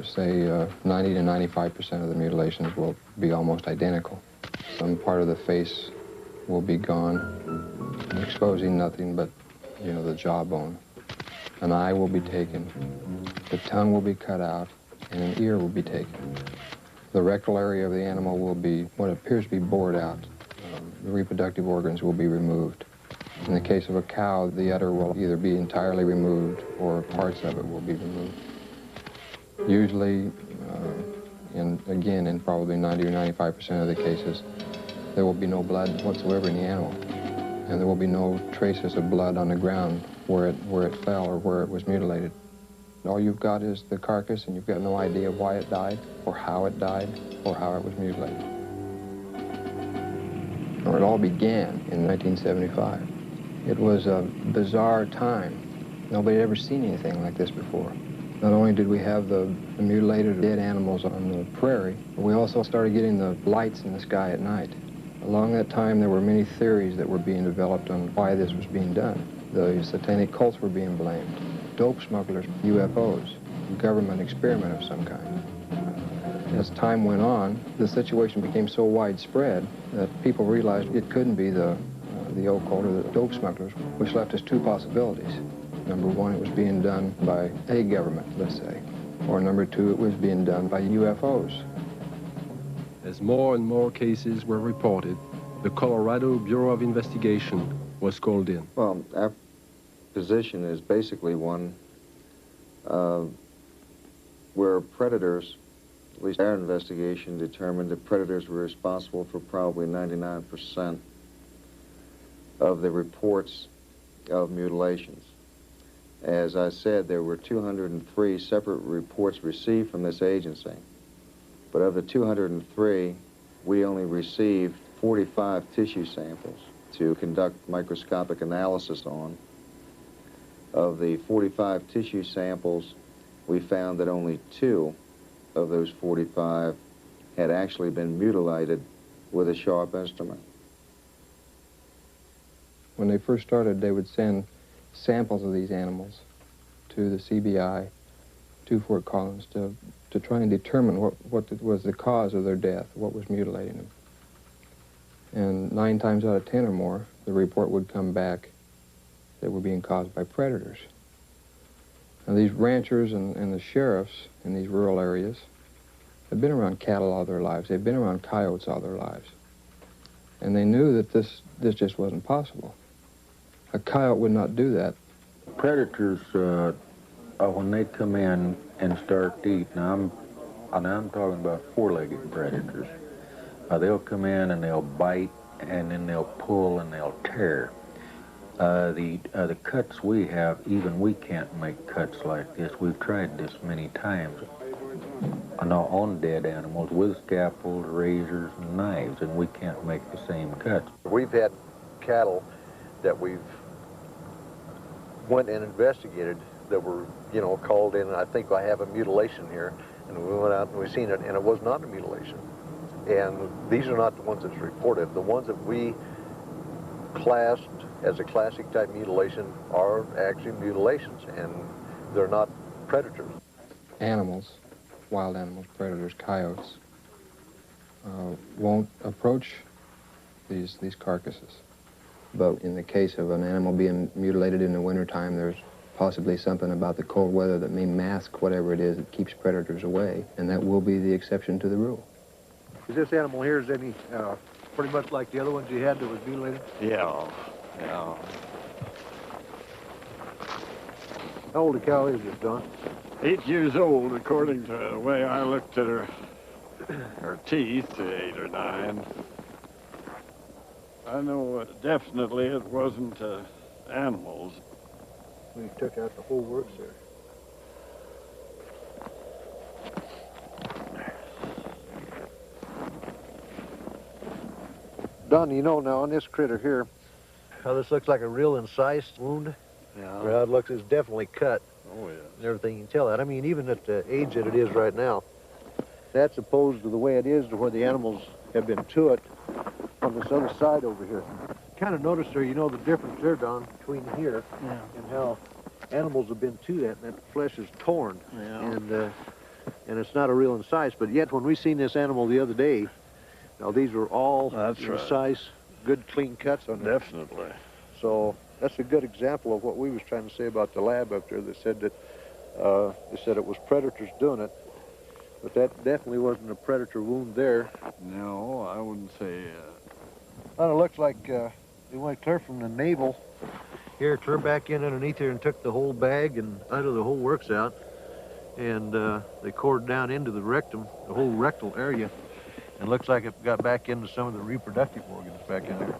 S18: say 90 to 95% of the mutilations will be almost identical. Some part of the face will be gone, exposing nothing but, you know, the jawbone. An eye will be taken, the tongue will be cut out, and an ear will be taken. The rectal area of the animal will be what appears to be bored out. The reproductive organs will be removed. In the case of a cow, the udder will either be entirely removed or parts of it will be removed. Usually, again, in probably 90 or 95% of the cases, there will be no blood whatsoever in the animal. And there will be no traces of blood on the ground where it fell or where it was mutilated. All you've got is the carcass, and you've got no idea why it died, or how it died, or how it was mutilated. Well, it all began in 1975. It was a bizarre time. Nobody had ever seen anything like this before. Not only did we have the mutilated dead animals on the prairie, but we also started getting the lights in the sky at night. Along that time, there were many theories that were being developed on why this was being done. The satanic cults were being blamed, dope smugglers, UFOs, a government experiment of some kind. As time went on, the situation became so widespread that people realized it couldn't be the occult or the dope smugglers, which left us two possibilities. Number one, it was being done by a government, let's say. Or number two, it was being done by UFOs.
S6: As more and more cases were reported, the Colorado Bureau of Investigation was called in.
S19: Well, our position is basically one where predators, at least our investigation determined that predators were responsible for probably 99% of the reports of mutilations. As I said, there were 203 separate reports received from this agency. But of the 203, we only received 45 tissue samples to conduct microscopic analysis on. Of the 45 tissue samples, we found that only 2 of those 45 had actually been mutilated with a sharp instrument.
S18: When they first started, they would send samples of these animals to the CBI, to Fort Collins, to try and determine what was the cause of their death, what was mutilating them. And 9 times out of 10 or more, the report would come back that were being caused by predators. Now, these ranchers and the sheriffs in these rural areas have been around cattle all their lives. They've been around coyotes all their lives. And they knew that this just wasn't possible. A coyote would not do that.
S20: Predators, when they come in and start to eat, now I'm talking about 4-legged predators. They'll come in and they'll bite, and then they'll pull and they'll tear. The cuts we have, even we can't make cuts like this. We've tried this many times on dead animals with scalpels, razors, and knives, and we can't make the same cuts.
S21: We've had cattle that we've went and investigated that were, you know, called in, and I think I have a mutilation here, and we went out and we seen it, and it was not a mutilation. And these are not the ones that's reported. The ones that we classed as a classic type mutilation are actually mutilations, and they're not predators.
S18: Animals, wild animals, predators, coyotes, won't approach these carcasses. But in the case of an animal being mutilated in the wintertime, there's possibly something about the cold weather that may mask whatever it is that keeps predators away, and that will be the exception to the rule.
S21: Is this animal here, is any pretty much like the other ones you had that was mutilated?
S22: Yeah.
S21: How old a cow is this, Don?
S22: 8 years old, according to the way I looked at her teeth, 8 or 9. I know definitely it wasn't animals.
S21: We took out the whole works there. Don, you know now on this critter here, how this looks like a real incised wound?
S22: Yeah.
S21: How it looks is definitely cut.
S22: Oh, yeah.
S21: And everything, you can tell that. I mean, even at the age that it is right now, that's opposed to the way it is to where the animals have been to it on this other side over here. Kind of notice there, you know, the difference there, Don, between here and how animals have been to that, and that flesh is torn.
S22: Yeah.
S21: And it's not a real incise, but yet when we seen this animal the other day, now these were all incise, good clean cuts on it.
S22: Definitely.
S21: So that's a good example of what we was trying to say about the lab up there. They said that they said it was predators doing it, but that definitely wasn't a predator wound there.
S22: No, I wouldn't say.
S21: Well, it looks like they went clear from the navel here, turned back in underneath here and took the whole bag and out of the whole works out, and they cored down into the rectum, the whole rectal area. It looks like it got back into some of the reproductive organs back in there.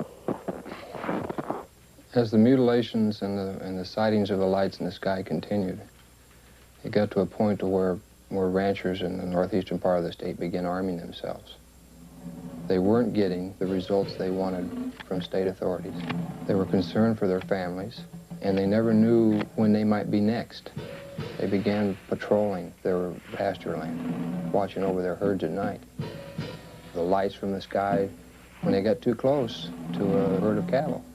S18: As the mutilations and the sightings of the lights in the sky continued, it got to a point to where ranchers in the northeastern part of the state began arming themselves. They weren't getting the results they wanted from state authorities. They were concerned for their families, and they never knew when they might be next. They began patrolling their pasture land, watching over their herds at night. The lights from the sky, when they got too close to a herd of cattle,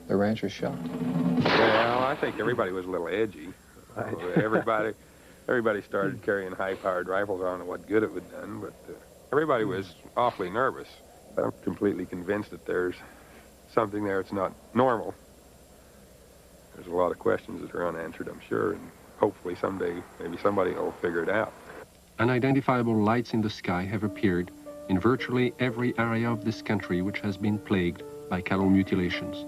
S18: the ranchers shot.
S23: Well, I think everybody was a little edgy. Everybody started carrying high-powered rifles. I don't know what good it would have done, but everybody was awfully nervous. I'm completely convinced that there's something there that's not normal. There's a lot of questions that are unanswered, I'm sure, and hopefully someday maybe somebody will figure it out.
S6: Unidentifiable lights in the sky have appeared in virtually every area of this country which has been plagued by cattle mutilations,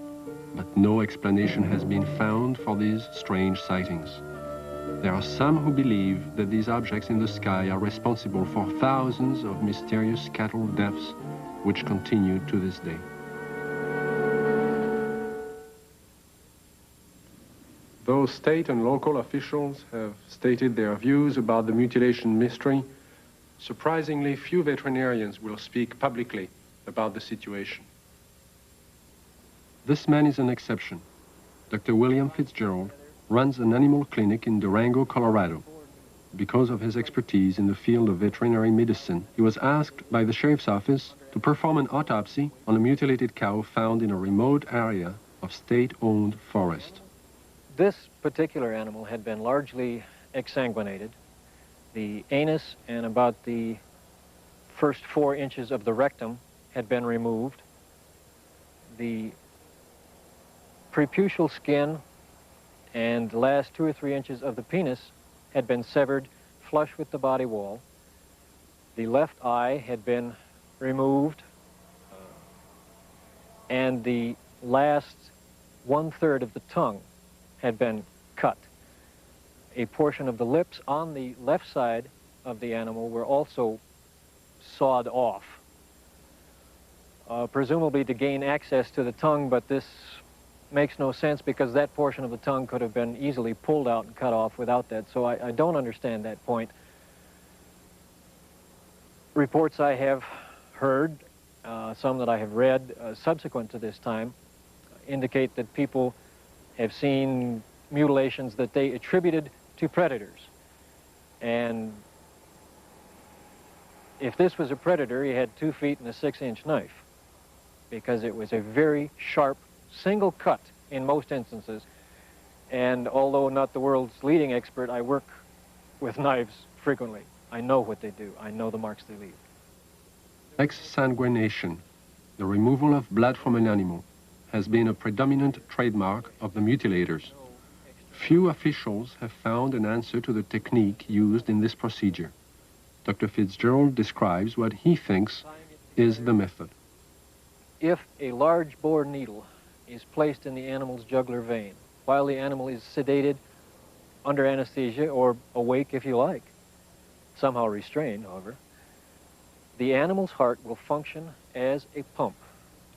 S6: but no explanation has been found for these strange sightings. There are some who believe that these objects in the sky are responsible for thousands of mysterious cattle deaths which continue to this day. Though state and local officials have stated their views about the mutilation mystery, surprisingly few veterinarians will speak publicly about the situation. This man is an exception. Dr. William Fitzgerald runs an animal clinic in Durango, Colorado. Because of his expertise in the field of veterinary medicine, he was asked by the sheriff's office to perform an autopsy on a mutilated cow found in a remote area of state-owned forest.
S2: This particular animal had been largely exsanguinated. The anus and about the first 4 inches of the rectum had been removed. The preputial skin and the last 2 or 3 inches of the penis had been severed flush with the body wall. The left eye had been removed, and the last 1/3 of the tongue had been cut. A portion of the lips on the left side of the animal were also sawed off, presumably to gain access to the tongue, but this makes no sense because that portion of the tongue could have been easily pulled out and cut off without that, so I don't understand that point. Reports I have heard, some that I have read subsequent to this time, indicate that people have seen mutilations that they attributed to predators. And if this was a predator, he had 2 feet and a 6-inch knife, because it was a very sharp single cut in most instances. And although not the world's leading expert, I work with knives frequently. I know what they do. I know the marks they leave.
S6: Exsanguination, the removal of blood from an animal, has been a predominant trademark of the mutilators. Few officials have found an answer to the technique used in this procedure. Dr. Fitzgerald describes what he thinks is the method.
S2: If a large bore needle is placed in the animal's jugular vein while the animal is sedated, under anesthesia, or awake if you like, somehow restrained, however, the animal's heart will function as a pump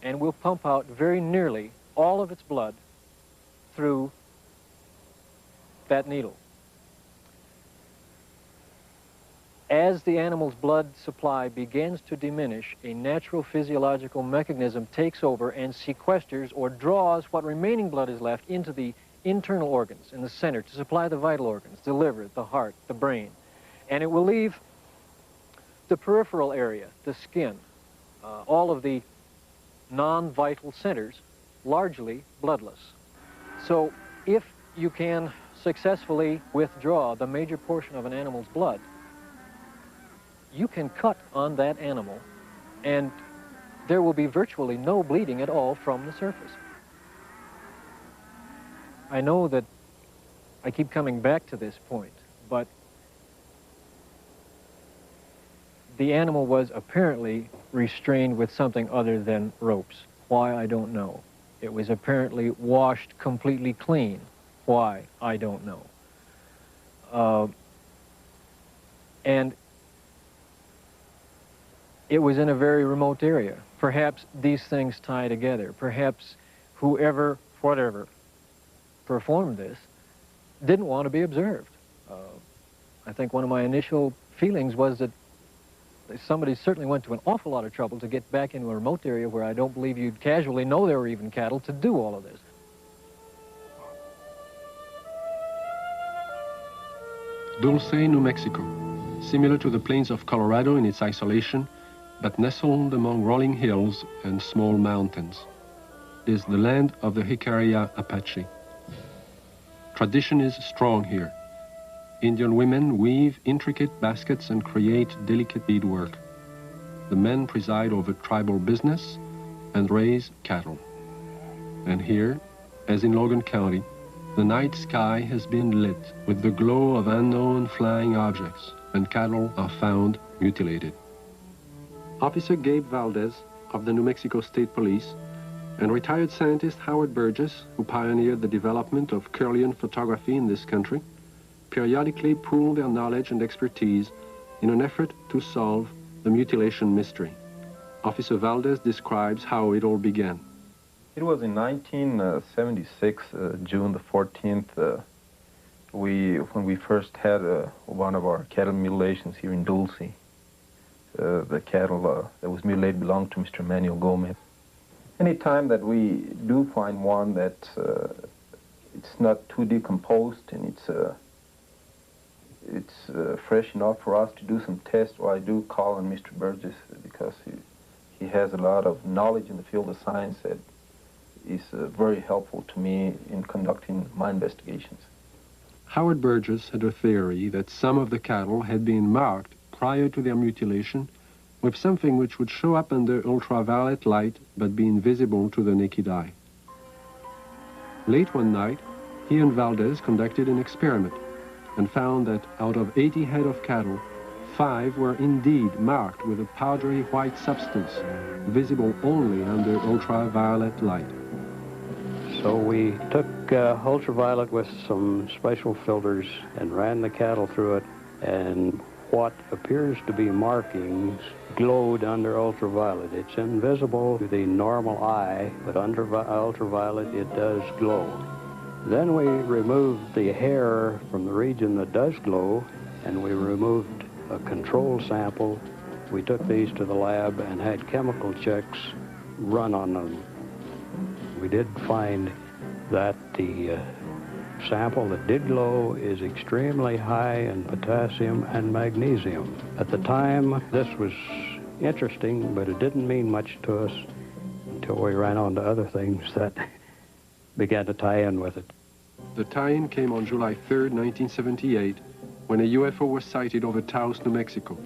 S2: and will pump out very nearly all of its blood through that needle. As the animal's blood supply begins to diminish, a natural physiological mechanism takes over and sequesters or draws what remaining blood is left into the internal organs in the center to supply the vital organs, the liver, the heart, the brain. And it will leave the peripheral area, the skin, all of the non-vital centers, largely bloodless. So if you can successfully withdraw the major portion of an animal's blood, you can cut on that animal and there will be virtually no bleeding at all from the surface. I know that I keep coming back to this point, but the animal was apparently restrained with something other than ropes. Why, I don't know. It was apparently washed completely clean. Why, I don't know. And it was in a very remote area. Perhaps these things tie together. Perhaps whoever, whatever, performed this didn't want to be observed. I think one of my initial feelings was that somebody certainly went to an awful lot of trouble to get back into a remote area where I don't believe you'd casually know there were even cattle to do all of this.
S6: Dulce, New Mexico, similar to the plains of Colorado in its isolation, but nestled among rolling hills and small mountains, is the land of the Jicarilla Apache. Tradition is strong here. Indian women weave intricate baskets and create delicate beadwork. The men preside over tribal business and raise cattle. And here, as in Logan County, the night sky has been lit with the glow of unknown flying objects, and cattle are found mutilated. Officer Gabe Valdez of the New Mexico State Police and retired scientist Howard Burgess, who pioneered the development of Kirlian photography in this country, periodically pool their knowledge and expertise in an effort to solve the mutilation mystery. Officer Valdez describes how it all began.
S7: It was in 1976, June the 14th, when we first had one of our cattle mutilations here in Dulce. The cattle that was mutilated belonged to Mr. Manuel Gomez. Any time that we do find one that it's not too decomposed and it's fresh enough for us to do some tests, well, I do call on Mr. Burgess because he has a lot of knowledge in the field of science that is very helpful to me in conducting my investigations.
S6: Howard Burgess had a theory that some of the cattle had been marked prior to their mutilation with something which would show up under ultraviolet light but be invisible to the naked eye. Late one night, he and Valdez conducted an experiment and found that out of 80 head of cattle, 5 were indeed marked with a powdery white substance, visible only under ultraviolet light.
S8: So we took ultraviolet with some special filters and ran the cattle through it, and what appears to be markings glowed under ultraviolet. It's invisible to the normal eye, but under ultraviolet it does glow. Then we removed the hair from the region that does glow, and we removed a control sample. We took these to the lab and had chemical checks run on them. We did find that the sample that did glow is extremely high in potassium and magnesium. At the time, this was interesting, but it didn't mean much to us until we ran on to other things that began to tie in with it.
S6: The tie-in came on July 3rd, 1978, when a UFO was sighted over Taos, New Mexico.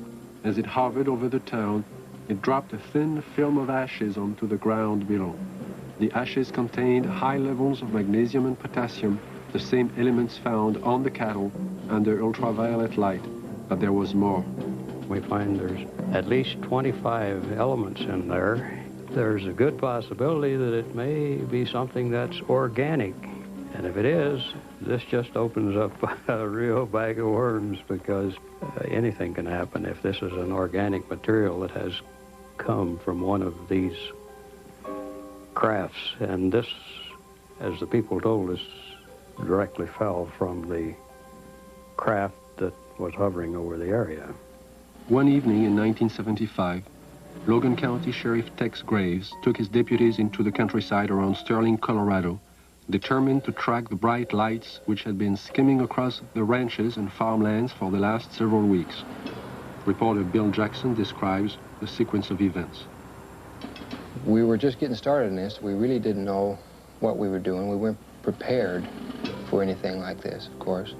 S6: As it hovered over the town, it dropped a thin film of ashes onto the ground below. The ashes contained high levels of magnesium and potassium, the same elements found on the cattle under ultraviolet light, but there was more.
S8: We find there's at least 25 elements in there. There's a good possibility that it may be something that's organic. And if it is, this just opens up a real bag of worms, because anything can happen if this is an organic material that has come from one of these crafts. And this, as the people told us, directly fell from the craft that was hovering over the area.
S6: One evening in 1975, Logan County Sheriff Tex Graves took his deputies into the countryside around Sterling, Colorado, determined to track the bright lights which had been skimming across the ranches and farmlands for the last several weeks. Reporter Bill Jackson describes the sequence of events.
S18: We were just getting started in this. We really didn't know what we were doing. We weren't prepared for anything like this, of course.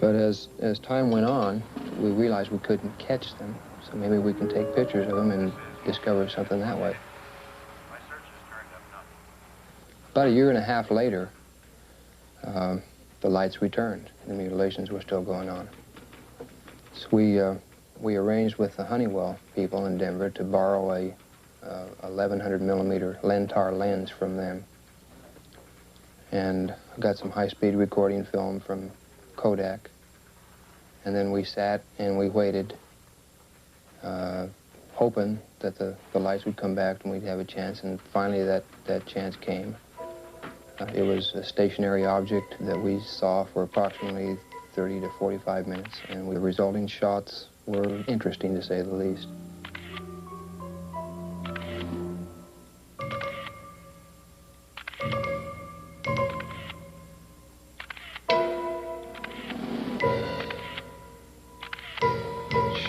S18: But as time went on, we realized we couldn't catch them, so maybe we can take pictures of them and discover something that way. About a year and a half later, the lights returned. The mutilations were still going on. So we arranged with the Honeywell people in Denver to borrow a 1100 millimeter Lentar lens from them. And got some high-speed recording film from Kodak. And then we sat and we waited, hoping that the lights would come back and we'd have a chance. And finally that chance came. It was a stationary object that we saw for approximately 30 to 45 minutes. And the resulting shots were interesting, to say the least.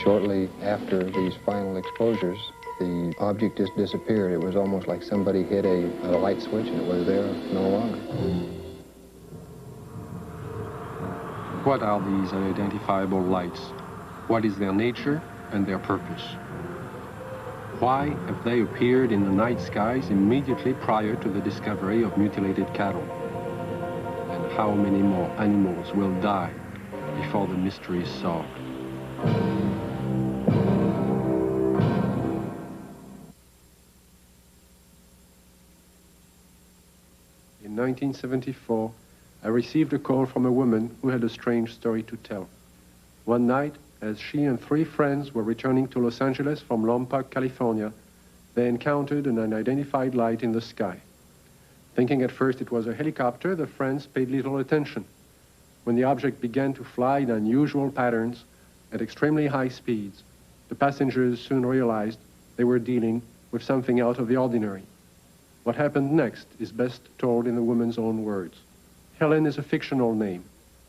S18: Shortly after these final exposures, the object just disappeared. It was almost like somebody hit a light switch and it was there no longer.
S6: What are these unidentifiable lights? What is their nature and their purpose? Why have they appeared in the night skies immediately prior to the discovery of mutilated cattle? And how many more animals will die before the mystery is solved? 1974, I received a call from a woman who had a strange story to tell. One night, as she and 3 friends were returning to Los Angeles from Lompoc, California, they encountered an unidentified light in the sky. Thinking at first it was a helicopter, the friends paid little attention. When the object began to fly in unusual patterns at extremely high speeds, the passengers soon realized they were dealing with something out of the ordinary. What happened next is best told in the woman's own words. Helen is a fictional name.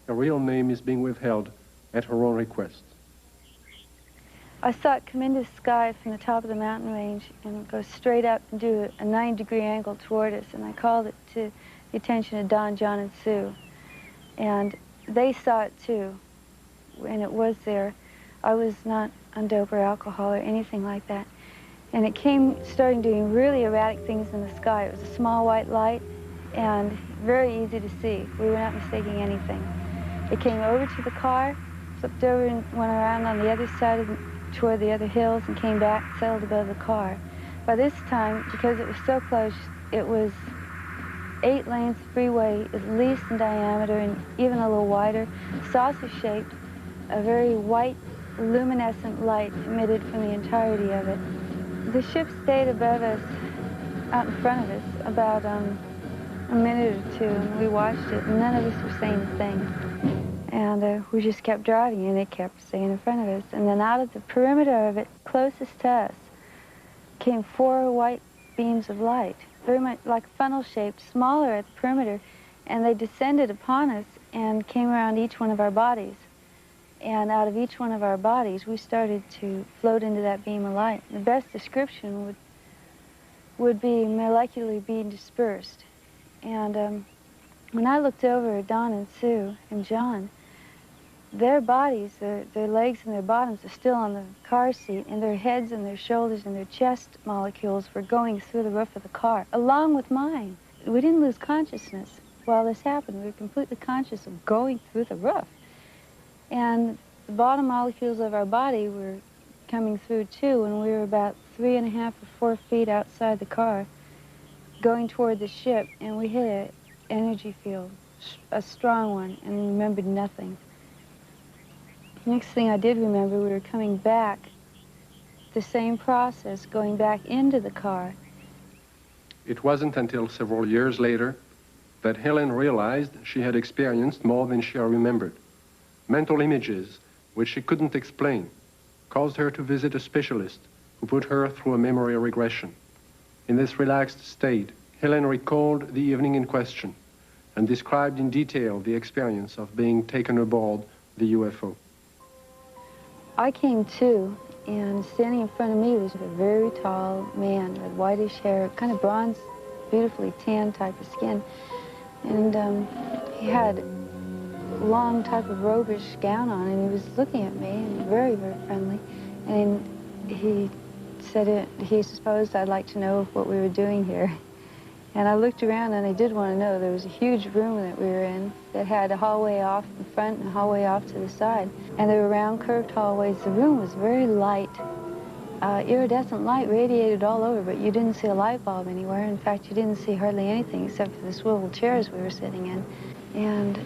S6: Her real name is being withheld at her own request.
S9: I saw it come into the sky from the top of the mountain range and go straight up and do a 90-degree angle toward us, and I called it to the attention of Don, John, and Sue. And they saw it too, and it was there. I was not on dope or alcohol or anything like that. And it started doing really erratic things in the sky. It was a small white light and very easy to see. We were not mistaking anything. It came over to the car, flipped over and went around on the other side toward the other hills and came back, settled above the car. By this time, because it was so close, it was 8 lanes of freeway, at least in diameter and even a little wider, saucer-shaped, a very white, luminescent light emitted from the entirety of it. The ship stayed above us, out in front of us, about a minute or 2, and we watched it, and none of us were saying a thing. And we just kept driving, and it kept staying in front of us. And then out of the perimeter of it, closest to us, came 4 white beams of light, very much like funnel-shaped, smaller at the perimeter, and they descended upon us and came around each one of our bodies. And out of each one of our bodies, we started to float into that beam of light. The best description would be molecularly being dispersed. And when I looked over at Don and Sue and John, their bodies, their legs and their bottoms are still on the car seat, and their heads and their shoulders and their chest molecules were going through the roof of the car, along with mine. We didn't lose consciousness while this happened. We were completely conscious of going through the roof. And the bottom molecules of our body were coming through too, and we were about 3.5 or 4 feet outside the car, going toward the ship, and we hit an energy field, a strong one, and remembered nothing. Next thing I did remember, we were coming back, the same process, going back into the car.
S6: It wasn't until several years later that Helen realized she had experienced more than she remembered. Mental images, which she couldn't explain, caused her to visit a specialist who put her through a memory regression. In this relaxed state, Helen recalled the evening in question and described in detail the experience of being taken aboard the UFO.
S9: I came to, and standing in front of me was a very tall man with whitish hair, kind of bronze, beautifully tan type of skin. And he had long type of robish gown on, and he was looking at me, and very, very friendly. And he said he supposed I'd like to know what we were doing here. And I looked around, and I did want to know. There was a huge room that we were in that had a hallway off in front and a hallway off to the side. And they were round, curved hallways. The room was very light. Iridescent light radiated all over, but you didn't see a light bulb anywhere. In fact, you didn't see hardly anything except for the swivel chairs we were sitting in. And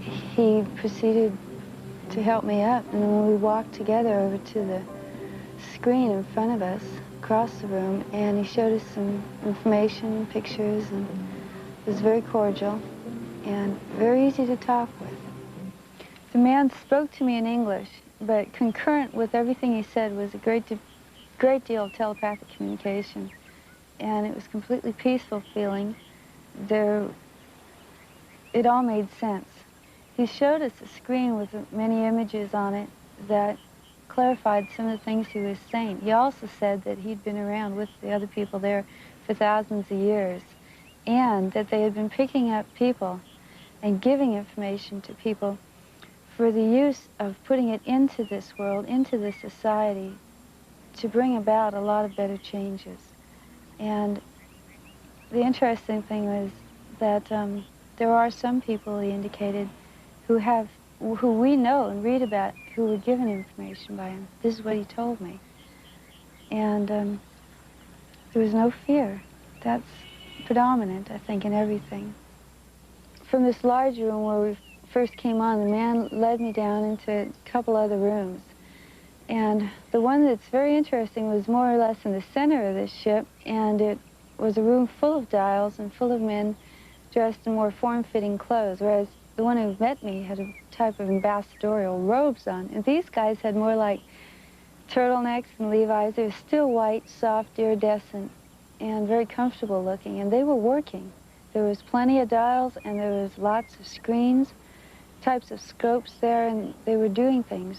S9: he proceeded to help me up, and then we walked together over to the screen in front of us, across the room, and he showed us some information, pictures, and it was very cordial and very easy to talk with. The man spoke to me in English, but concurrent with everything he said was a great deal of telepathic communication, and it was completely peaceful feeling. It all made sense. He showed us a screen with many images on it that clarified some of the things he was saying. He also said that he'd been around with the other people there for thousands of years, and that they had been picking up people and giving information to people for the use of putting it into this world, into this society, to bring about a lot of better changes. And the interesting thing was that there are some people, he indicated, who we know and read about, who were given information by him. This is what he told me. And there was no fear. That's predominant, I think, in everything. from this large room where we first came on, the man led me down into a couple other rooms. And the one that's very interesting was more or less in the center of this ship, and it was a room full of dials and full of men dressed in more form-fitting clothes, whereas the one who met me had a type of ambassadorial robes on. And these guys had more like turtlenecks and Levi's. They were still white, soft, iridescent, and very comfortable looking, and they were working. There was plenty of dials, and there was lots of screens, types of scopes there, and they were doing things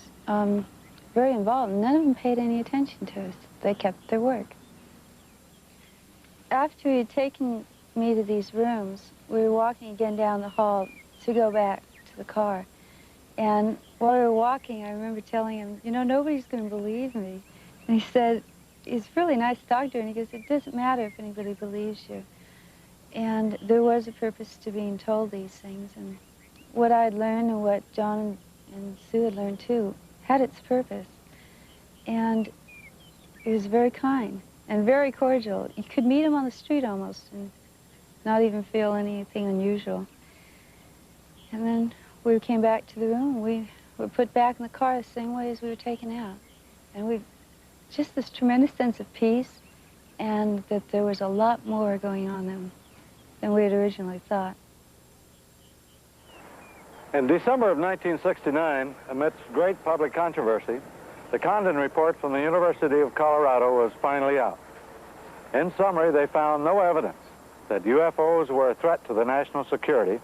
S9: very involved. None of them paid any attention to us. They kept their work. After he had taken me to these rooms, we were walking again down the hall to go back to the car. And while we were walking, I remember telling him, you know, nobody's going to believe me. And he said, he's really nice to talk to, and he goes, it doesn't matter if anybody believes you. And there was a purpose to being told these things, and what I'd learned and what John and Sue had learned too had its purpose. And he was very kind and very cordial. You could meet him on the street almost and not even feel anything unusual. And then we came back to the room, and we were put back in the car the same way as we were taken out. And we just this tremendous sense of peace, and that there was a lot more going on than we had originally thought.
S11: In December of 1969, amidst great public controversy, the Condon report from the University of Colorado was finally out. In summary, they found no evidence that UFOs were a threat to the national security,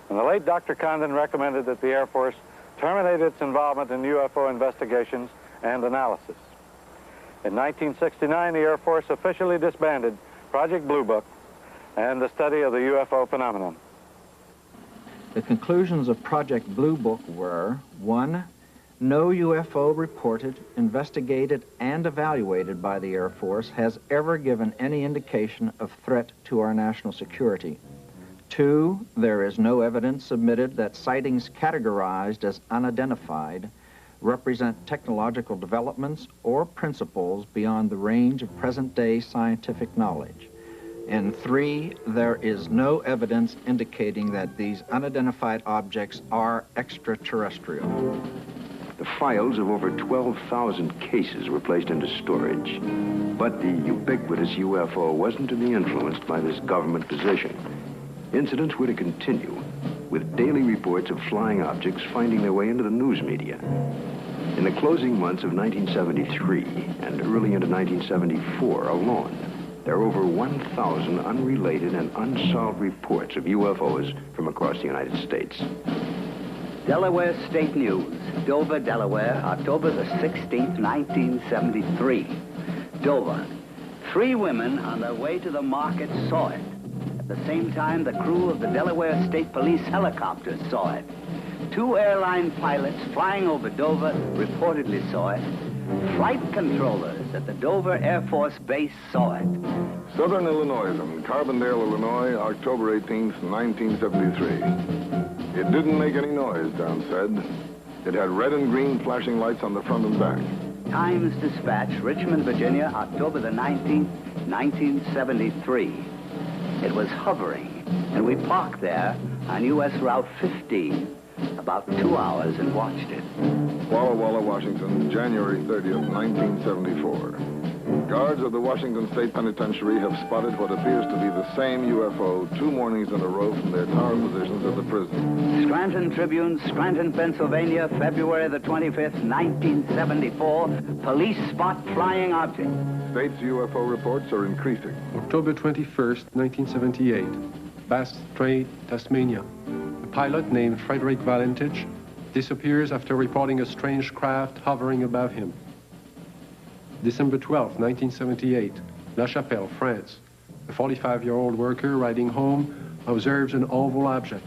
S11: and the late Dr. Condon recommended that the Air Force terminate its involvement in UFO investigations and analysis. In 1969, the Air Force officially disbanded Project Blue Book and the study of the UFO phenomenon.
S10: The conclusions of Project Blue Book were, 1, no UFO reported, investigated, and evaluated by the Air Force has ever given any indication of threat to our national security. 2, there is no evidence submitted that sightings categorized as unidentified represent technological developments or principles beyond the range of present-day scientific knowledge. And 3, there is no evidence indicating that these unidentified objects are extraterrestrial.
S1: The files of over 12,000 cases were placed into storage. But the ubiquitous UFO wasn't to be influenced by this government position. Incidents were to continue, with daily reports of flying objects finding their way into the news media. In the closing months of 1973 and early into 1974 alone, there are over 1,000 unrelated and unsolved reports of UFOs from across the United States.
S4: Delaware State News, Dover, Delaware, October the 16th, 1973. Dover. 3 women on their way to the market saw it. At the same time, the crew of the Delaware State Police helicopter saw it. 2 airline pilots flying over Dover reportedly saw it. Flight controllers at the Dover Air Force Base saw it.
S5: Southern Illinois and Carbondale, Illinois, October 18th, 1973. It didn't make any noise, Don said. It had red and green flashing lights on the front and back.
S4: Times Dispatch, Richmond, Virginia, October the 19th, 1973. It was hovering, and we parked there on U.S. Route 15, about 2 hours, and watched it.
S5: Walla Walla, Washington, January 30th, 1974. Guards of the Washington State Penitentiary have spotted what appears to be the same UFO 2 mornings in a row from their tower positions at the prison.
S4: Scranton Tribune, Scranton, Pennsylvania, February the 25th, 1974. Police spot flying object.
S5: State's UFO reports are increasing.
S6: October 21st, 1978, Bass Strait, Tasmania. A pilot named Frederick Valentich disappears after reporting a strange craft hovering above him. December 12, 1978, La Chapelle, France. A 45-year-old worker riding home observes an oval object.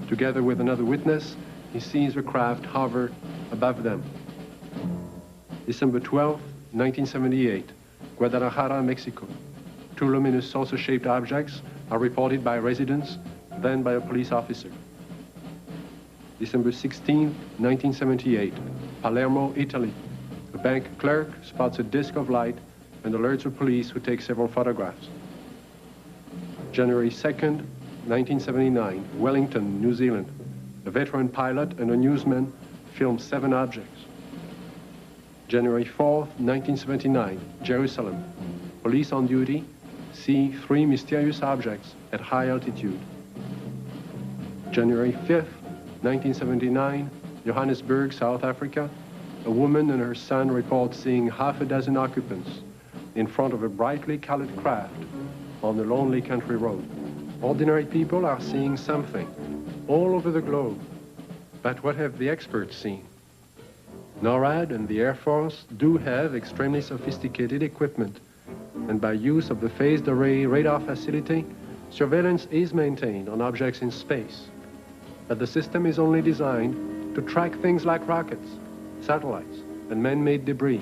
S6: Together with another witness, he sees the craft hover above them. December 12, 1978, Guadalajara, Mexico. 2 luminous saucer-shaped objects are reported by residents, then by a police officer. December 16, 1978, Palermo, Italy. A bank clerk spots a disc of light and alerts the police, who take several photographs. January 2nd, 1979, Wellington, New Zealand. A veteran pilot and a newsman filmed 7 objects. January 4th, 1979, Jerusalem. Police on duty see 3 mysterious objects at high altitude. January 5th, 1979, Johannesburg, South Africa. A woman and her son report seeing half a dozen occupants in front of a brightly colored craft on a lonely country road. Ordinary people are seeing something all over the globe. But what have the experts seen? NORAD and the Air Force do have extremely sophisticated equipment, and by use of the phased array radar facility, surveillance is maintained on objects in space. But the system is only designed to track things like rockets, satellites, and man-made debris,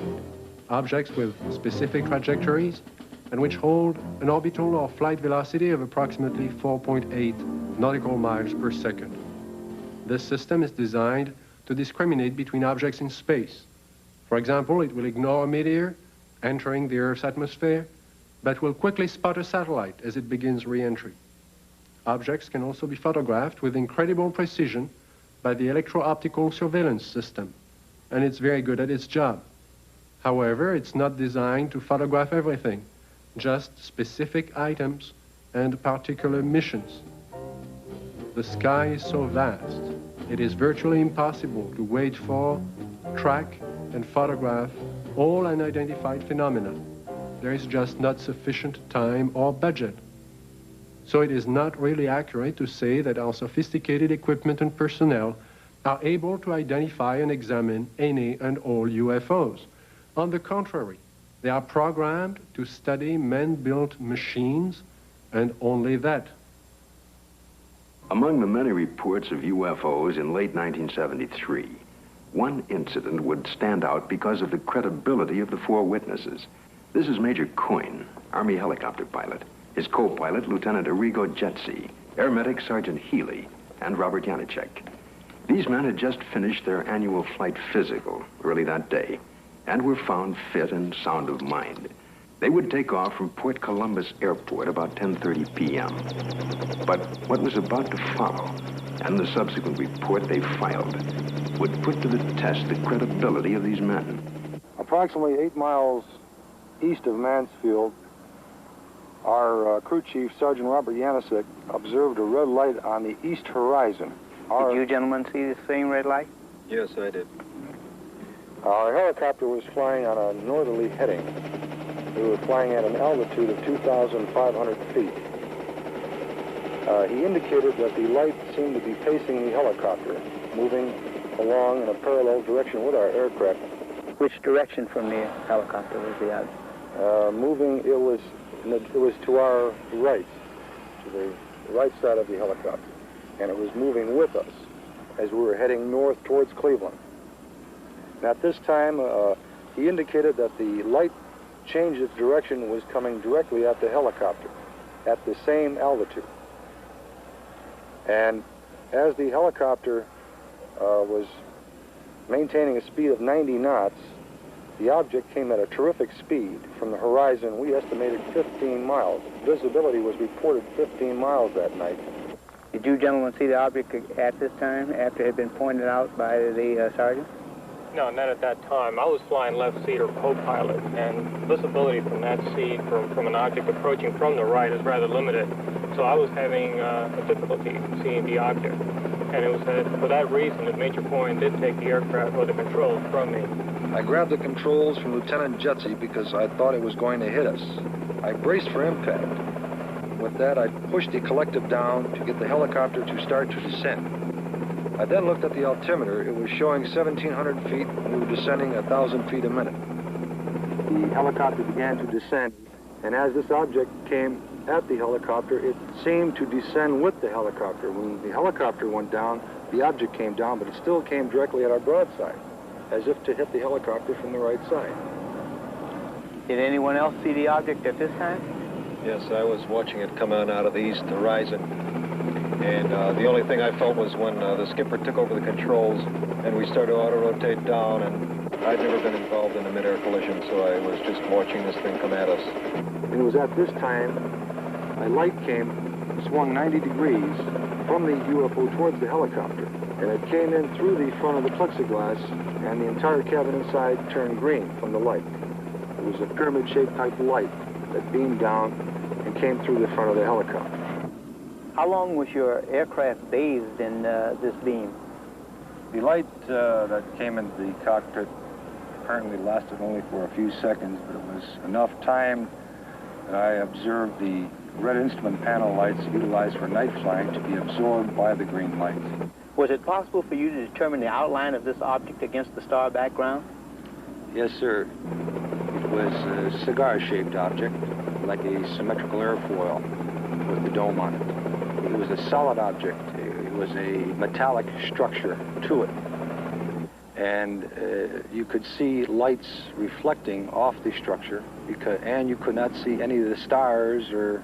S6: objects with specific trajectories and which hold an orbital or flight velocity of approximately 4.8 nautical miles per second. This system is designed to discriminate between objects in space. For example, it will ignore a meteor entering the Earth's atmosphere, but will quickly spot a satellite as it begins re-entry. Objects can also be photographed with incredible precision by the electro-optical surveillance system, and it's very good at its job. However, it's not designed to photograph everything, just specific items and particular missions. The sky is so vast, it is virtually impossible to wait for, track, and photograph all unidentified phenomena. There is just not sufficient time or budget. So it is not really accurate to say that our sophisticated equipment and personnel are able to identify and examine any and all UFOs. On the contrary, they are programmed to study man-built machines, and only that.
S1: Among the many reports of UFOs in late 1973, one incident would stand out because of the credibility of the 4 witnesses. This is Major Coyne, Army helicopter pilot, his co-pilot, Lieutenant Arrigo Jetsi, Air Medic Sergeant Healy, and Robert Janicek. These men had just finished their annual flight physical early that day and were found fit and sound of mind. They would take off from Port Columbus Airport about 10:30 p.m. But what was about to follow, and the subsequent report they filed, would put to the test the credibility of these men.
S12: Approximately 8 miles east of Mansfield, our crew chief, Sergeant Robert Janicek, observed a red light on the east horizon.
S14: Did you gentlemen see the same red light?
S21: Yes, I did.
S12: Our helicopter was flying on a northerly heading. We were flying at an altitude of 2,500 feet. He indicated that the light seemed to be pacing the helicopter, moving along in a parallel direction with our aircraft.
S14: Which direction from the helicopter was the object?
S12: It was to our right, to the right side of the helicopter, and it was moving with us as we were heading north towards Cleveland. And at this time, he indicated that the light changed its direction and was coming directly at the helicopter at the same altitude. And as the helicopter was maintaining a speed of 90 knots, the object came at a terrific speed from the horizon. We estimated 15 miles. Visibility was reported 15 miles that night.
S14: Did you gentlemen see the object at this time, after it had been pointed out by the sergeant?
S16: No, not at that time. I was flying left seat or co-pilot, and visibility from that seat from an object approaching from the right is rather limited. So I was having a difficulty seeing the object. And it was for that reason that Major Coyne did take the aircraft or the controls from me.
S12: I grabbed the controls from Lieutenant Jetsi because I thought it was going to hit us. I braced for impact. With that, I pushed the collective down to get the helicopter to start to descend. I then looked at the altimeter. It was showing 1,700 feet, and we were descending 1,000 feet a minute. The helicopter began to descend, and as this object came at the helicopter, it seemed to descend with the helicopter. When the helicopter went down, the object came down, but it still came directly at our broadside, as if to hit the helicopter from the right side.
S14: Did anyone else see the object at this time?
S21: Yes, I was watching it come out of the east horizon. And the only thing I felt was when the skipper took over the controls and we started to auto-rotate down, and I'd never been involved in a mid-air collision, so I was just watching this thing come at us.
S12: It was at this time a light came swung 90 degrees from the UFO towards the helicopter, and it came in through the front of the plexiglass, and the entire cabin inside turned green from the light. It was a pyramid-shaped type light that beamed down and came through the front of the helicopter.
S14: How long was your aircraft bathed in this beam?
S12: The light that came into the cockpit apparently lasted only for a few seconds, but it was enough time that I observed the red instrument panel lights utilized for night flying to be absorbed by the green light.
S14: Was it possible for you to determine the outline of this object against the star background?
S12: Yes, sir. It was a cigar-shaped object, like a symmetrical airfoil with the dome on it. It was a solid object. It was a metallic structure to it. And you could see lights reflecting off the structure, and you could not see any of the stars or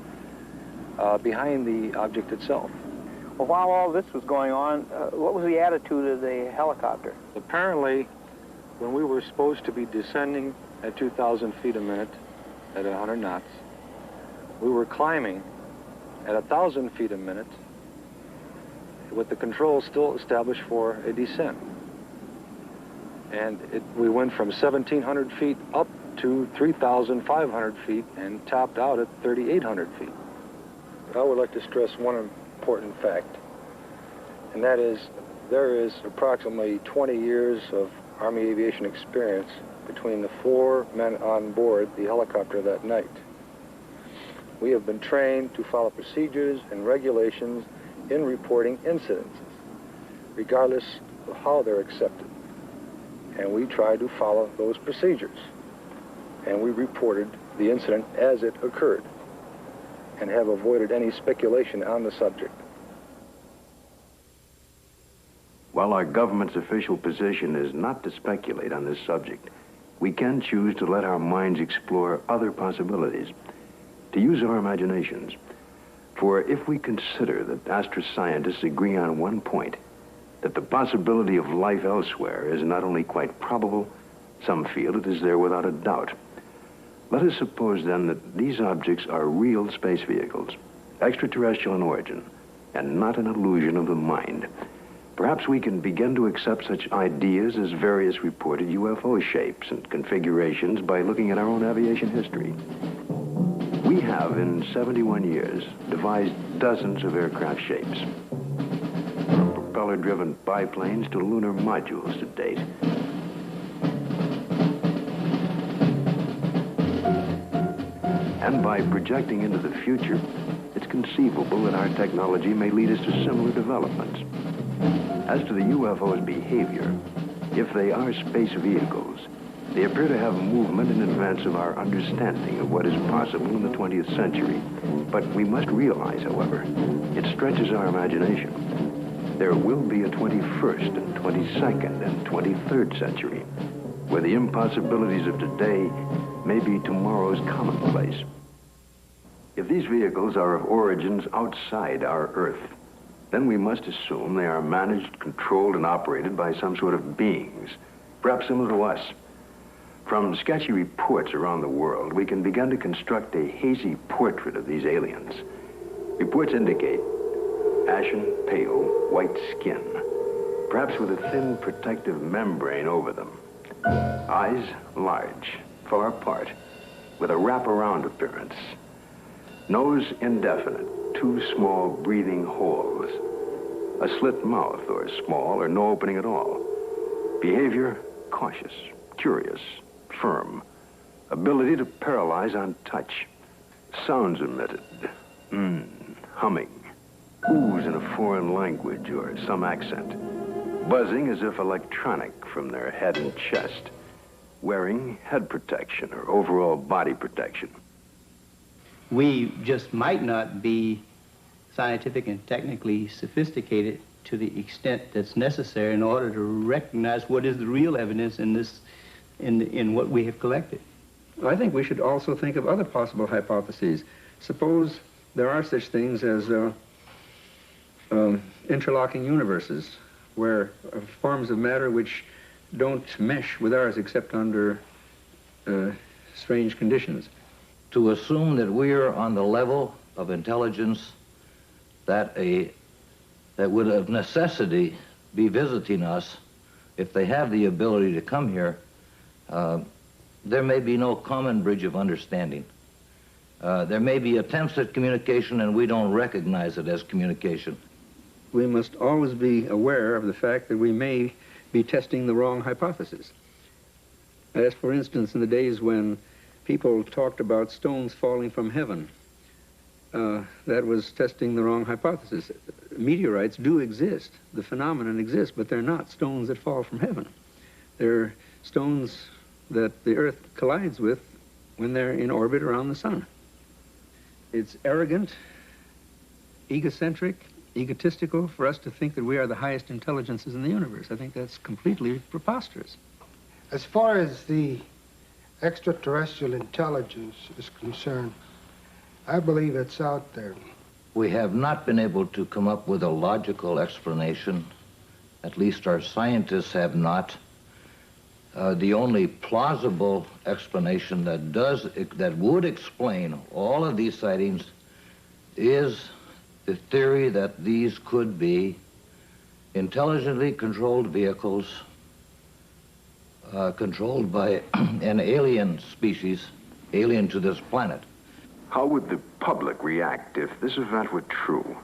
S12: behind the object itself.
S14: Well, while all this was going on, what was the attitude of the helicopter?
S12: Apparently, when we were supposed to be descending at 2,000 feet a minute at 100 knots, we were climbing at 1,000 feet a minute with the controls still established for a descent. And we went from 1,700 feet up to 3,500 feet and topped out at 3,800 feet. I would like to stress one important fact, and that is there is approximately 20 years of Army aviation experience between the 4 men on board the helicopter that night. We have been trained to follow procedures and regulations in reporting incidences, regardless of how they're accepted. And we tried to follow those procedures. And we reported the incident as it occurred and have avoided any speculation on the subject.
S1: While our government's official position is not to speculate on this subject, we can choose to let our minds explore other possibilities, to use our imaginations. For if we consider that astroscientists agree on one point, that the possibility of life elsewhere is not only quite probable, some feel it is there without a doubt. Let us suppose then that these objects are real space vehicles, extraterrestrial in origin, and not an illusion of the mind. Perhaps we can begin to accept such ideas as various reported UFO shapes and configurations by looking at our own aviation history. We have, in 71 years, devised dozens of aircraft shapes, from propeller-driven biplanes to lunar modules to date. And by projecting into the future, it's conceivable that our technology may lead us to similar developments. As to the UFO's behavior, if they are space vehicles, they appear to have movement in advance of our understanding of what is possible in the 20th century. But we must realize, however, it stretches our imagination. There will be a 21st and 22nd and 23rd century, where the impossibilities of today may be tomorrow's commonplace. If these vehicles are of origins outside our Earth, then we must assume they are managed, controlled, and operated by some sort of beings, perhaps similar to us. From sketchy reports around the world, we can begin to construct a hazy portrait of these aliens. Reports indicate ashen, pale, white skin, perhaps with a thin protective membrane over them. Eyes large, far apart, with a wraparound appearance. Nose indefinite, 2 small breathing holes. A slit mouth, or small, or no opening at all. Behavior, cautious, curious, firm. Ability to paralyze on touch. Sounds emitted, humming. Oohs in a foreign language or some accent. Buzzing as if electronic from their head and chest. Wearing head protection or overall body protection.
S13: We just might not be scientific and technically sophisticated to the extent that's necessary in order to recognize what is the real evidence in this, in what we have collected.
S15: I think we should also think of other possible hypotheses. Suppose there are such things as interlocking universes, where forms of matter which don't mesh with ours except under strange conditions.
S17: To assume that we're on the level of intelligence
S3: that would of necessity be visiting us, if they have the ability to come here, there may be no common bridge of understanding. There may be attempts at communication and we don't recognize it as communication.
S15: We must always be aware of the fact that we may be testing the wrong hypothesis. As for instance, in the days when people talked about stones falling from heaven, that was testing the wrong hypothesis. Meteorites do exist, the phenomenon exists, but they're not stones that fall from heaven. They're stones that the Earth collides with when they're in orbit around the sun. It's arrogant, egocentric, egotistical for us to think that we are the highest intelligences in the universe. I think that's completely preposterous.
S17: As far as the extraterrestrial intelligence is concerned, I believe it's out there.
S3: We have not been able to come up with a logical explanation. At least our scientists have not. The only plausible explanation that would explain all of these sightings is the theory that these could be intelligently controlled vehicles controlled by an alien species, alien to this planet.
S1: How would the public react if this event were true?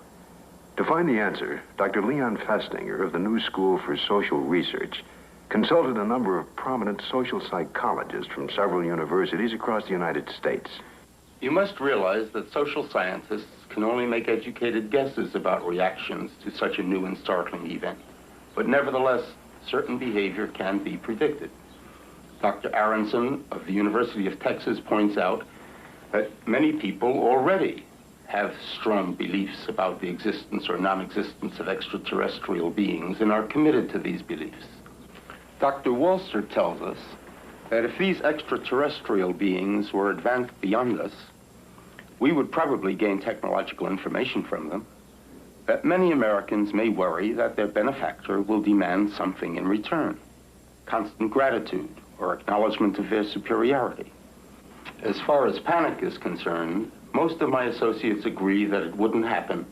S1: To find the answer, Dr. Leon Festinger of the New School for Social Research consulted a number of prominent social psychologists from several universities across the United States.
S19: You must realize that social scientists can only make educated guesses about reactions to such a new and startling event. But nevertheless, certain behavior can be predicted. Dr. Aronson of the University of Texas points out that many people already have strong beliefs about the existence or non-existence of extraterrestrial beings and are committed to these beliefs. Dr. Walser tells us that if these extraterrestrial beings were advanced beyond us, we would probably gain technological information from them, that many Americans may worry that their benefactor will demand something in return, constant gratitude or acknowledgement of their superiority. As far as panic is concerned, most of my associates agree that it wouldn't happen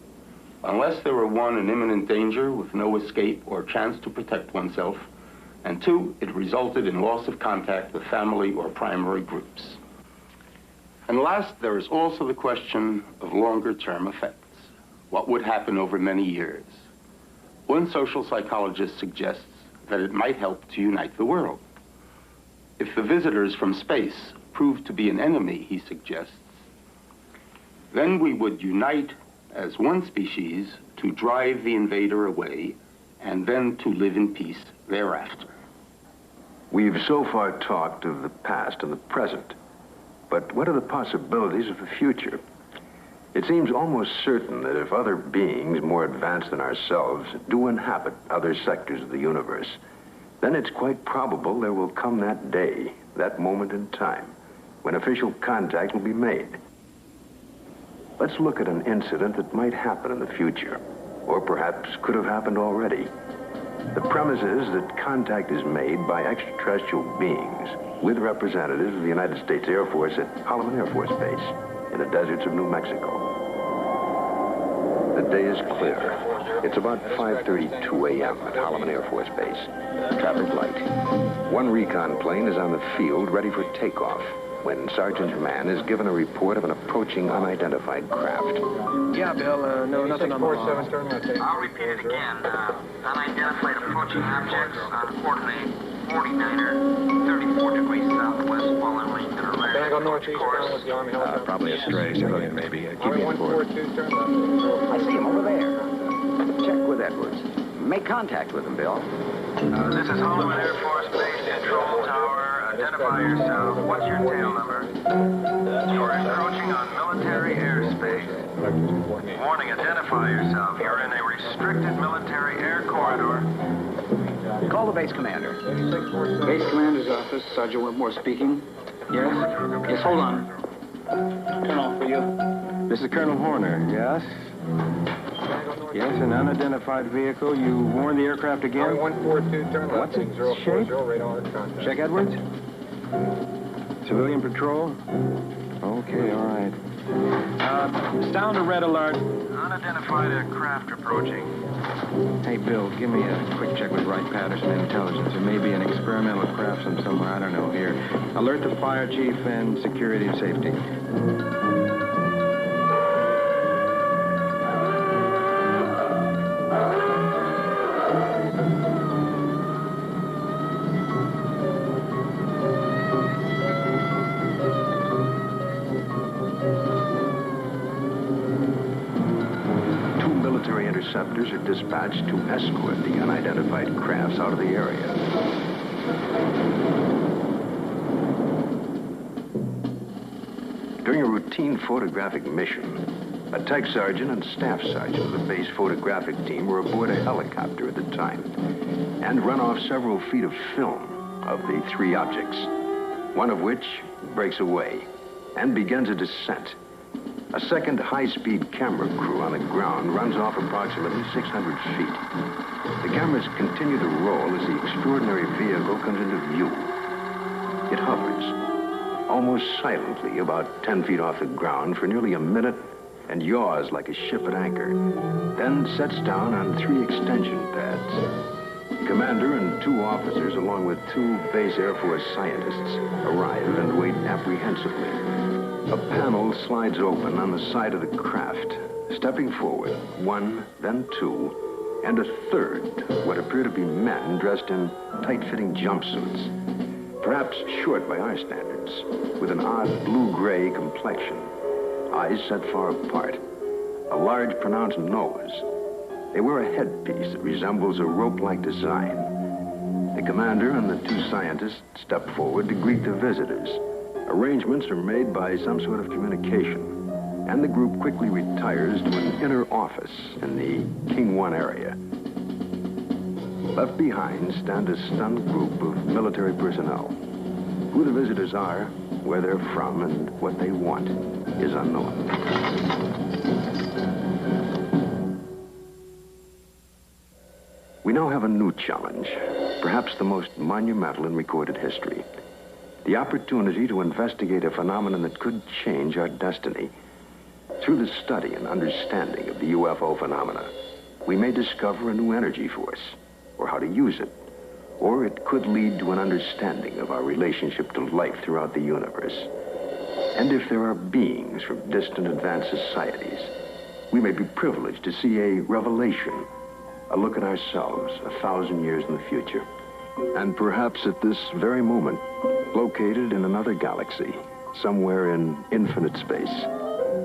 S19: unless there were, one, an imminent danger with no escape or chance to protect oneself, and two, it resulted in loss of contact with family or primary groups. And last, there is also the question of longer-term effects. What would happen over many years? One social psychologist suggests that it might help to unite the world. If the visitors from space prove to be an enemy, he suggests, then we would unite as one species to drive the invader away and then to live in peace thereafter.
S1: We've so far talked of the past and the present, but what are the possibilities of the future? It seems almost certain that if other beings more advanced than ourselves do inhabit other sectors of the universe, then it's quite probable there will come that day, that moment in time, when official contact will be made. Let's look at an incident that might happen in the future, or perhaps could have happened already. The premise is that contact is made by extraterrestrial beings with representatives of the United States Air Force at Holloman Air Force Base in the deserts of New Mexico. The day is clear. It's about 5:32 a.m. at Holloman Air Force Base. Traffic light. One recon plane is on the field ready for takeoff when Sergeant Mann is given a report of an approaching unidentified craft.
S24: Yeah, Bill, no, nothing on the lawn.
S25: I'll repeat it again. Unidentified approaching objects on coordinate 49er, 34 degrees southwest, following Lincoln or Larry.
S24: Can I go northeast with the Army helicopter?
S26: Probably a stray civilian, maybe. Keep me informed.
S4: I see him over there. Check with Edwards. Make contact with him, Bill.
S25: This is Holloman Air Force Base Control Tower. Identify yourself. What's your tail number? You're encroaching on military airspace. Warning, identify yourself. You're in a restricted military air corridor.
S4: Call the base commander.
S24: Base commander's office, Sergeant Whitmore speaking. Yes? Yes, hold on. Colonel, for you.
S27: This is Colonel Horner, yes? Yes, an unidentified vehicle. You warned the aircraft again?
S26: 142, turn left.
S27: What's its shape? Check Edwards. Civilian patrol? Okay, all right. Sound a red alert.
S25: Unidentified craft approaching.
S27: Hey, Bill, give me a quick check with Wright Patterson Intelligence. There may be an experimental craft from somewhere, I don't know, here. Alert the fire chief and security and safety.
S1: Interceptors are dispatched to escort the unidentified crafts out of the area. During a routine photographic mission, a tech sergeant and staff sergeant of the base photographic team were aboard a helicopter at the time and run off several feet of film of the three objects, one of which breaks away and begins a descent. A second high-speed camera crew on the ground runs off approximately 600 feet. The cameras continue to roll as the extraordinary vehicle comes into view. It hovers, almost silently, about 10 feet off the ground for nearly a minute and yaws like a ship at anchor, then sets down on 3 extension pads. The commander and 2 officers, along with 2 base Air Force scientists, arrive and wait apprehensively. A panel slides open on the side of the craft. Stepping forward, 1, then 2, and a third, what appear to be men dressed in tight-fitting jumpsuits, perhaps short by our standards, with an odd blue-gray complexion, eyes set far apart, a large pronounced nose. They wear a headpiece that resembles a rope-like design. The commander and the 2 scientists step forward to greet the visitors. Arrangements are made by some sort of communication, and the group quickly retires to an inner office in the King 1 area. Left behind stand a stunned group of military personnel. Who the visitors are, where they're from, and what they want is unknown. We now have a new challenge, perhaps the most monumental in recorded history. The opportunity to investigate a phenomenon that could change our destiny. Through the study and understanding of the UFO phenomena, we may discover a new energy force, or how to use it, or it could lead to an understanding of our relationship to life throughout the universe. And if there are beings from distant advanced societies, we may be privileged to see a revelation, a look at ourselves 1,000 years in the future. And perhaps at this very moment, located in another galaxy, somewhere in infinite space,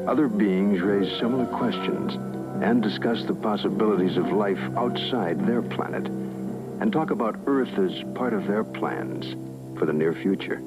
S1: other beings raise similar questions and discuss the possibilities of life outside their planet and talk about Earth as part of their plans for the near future.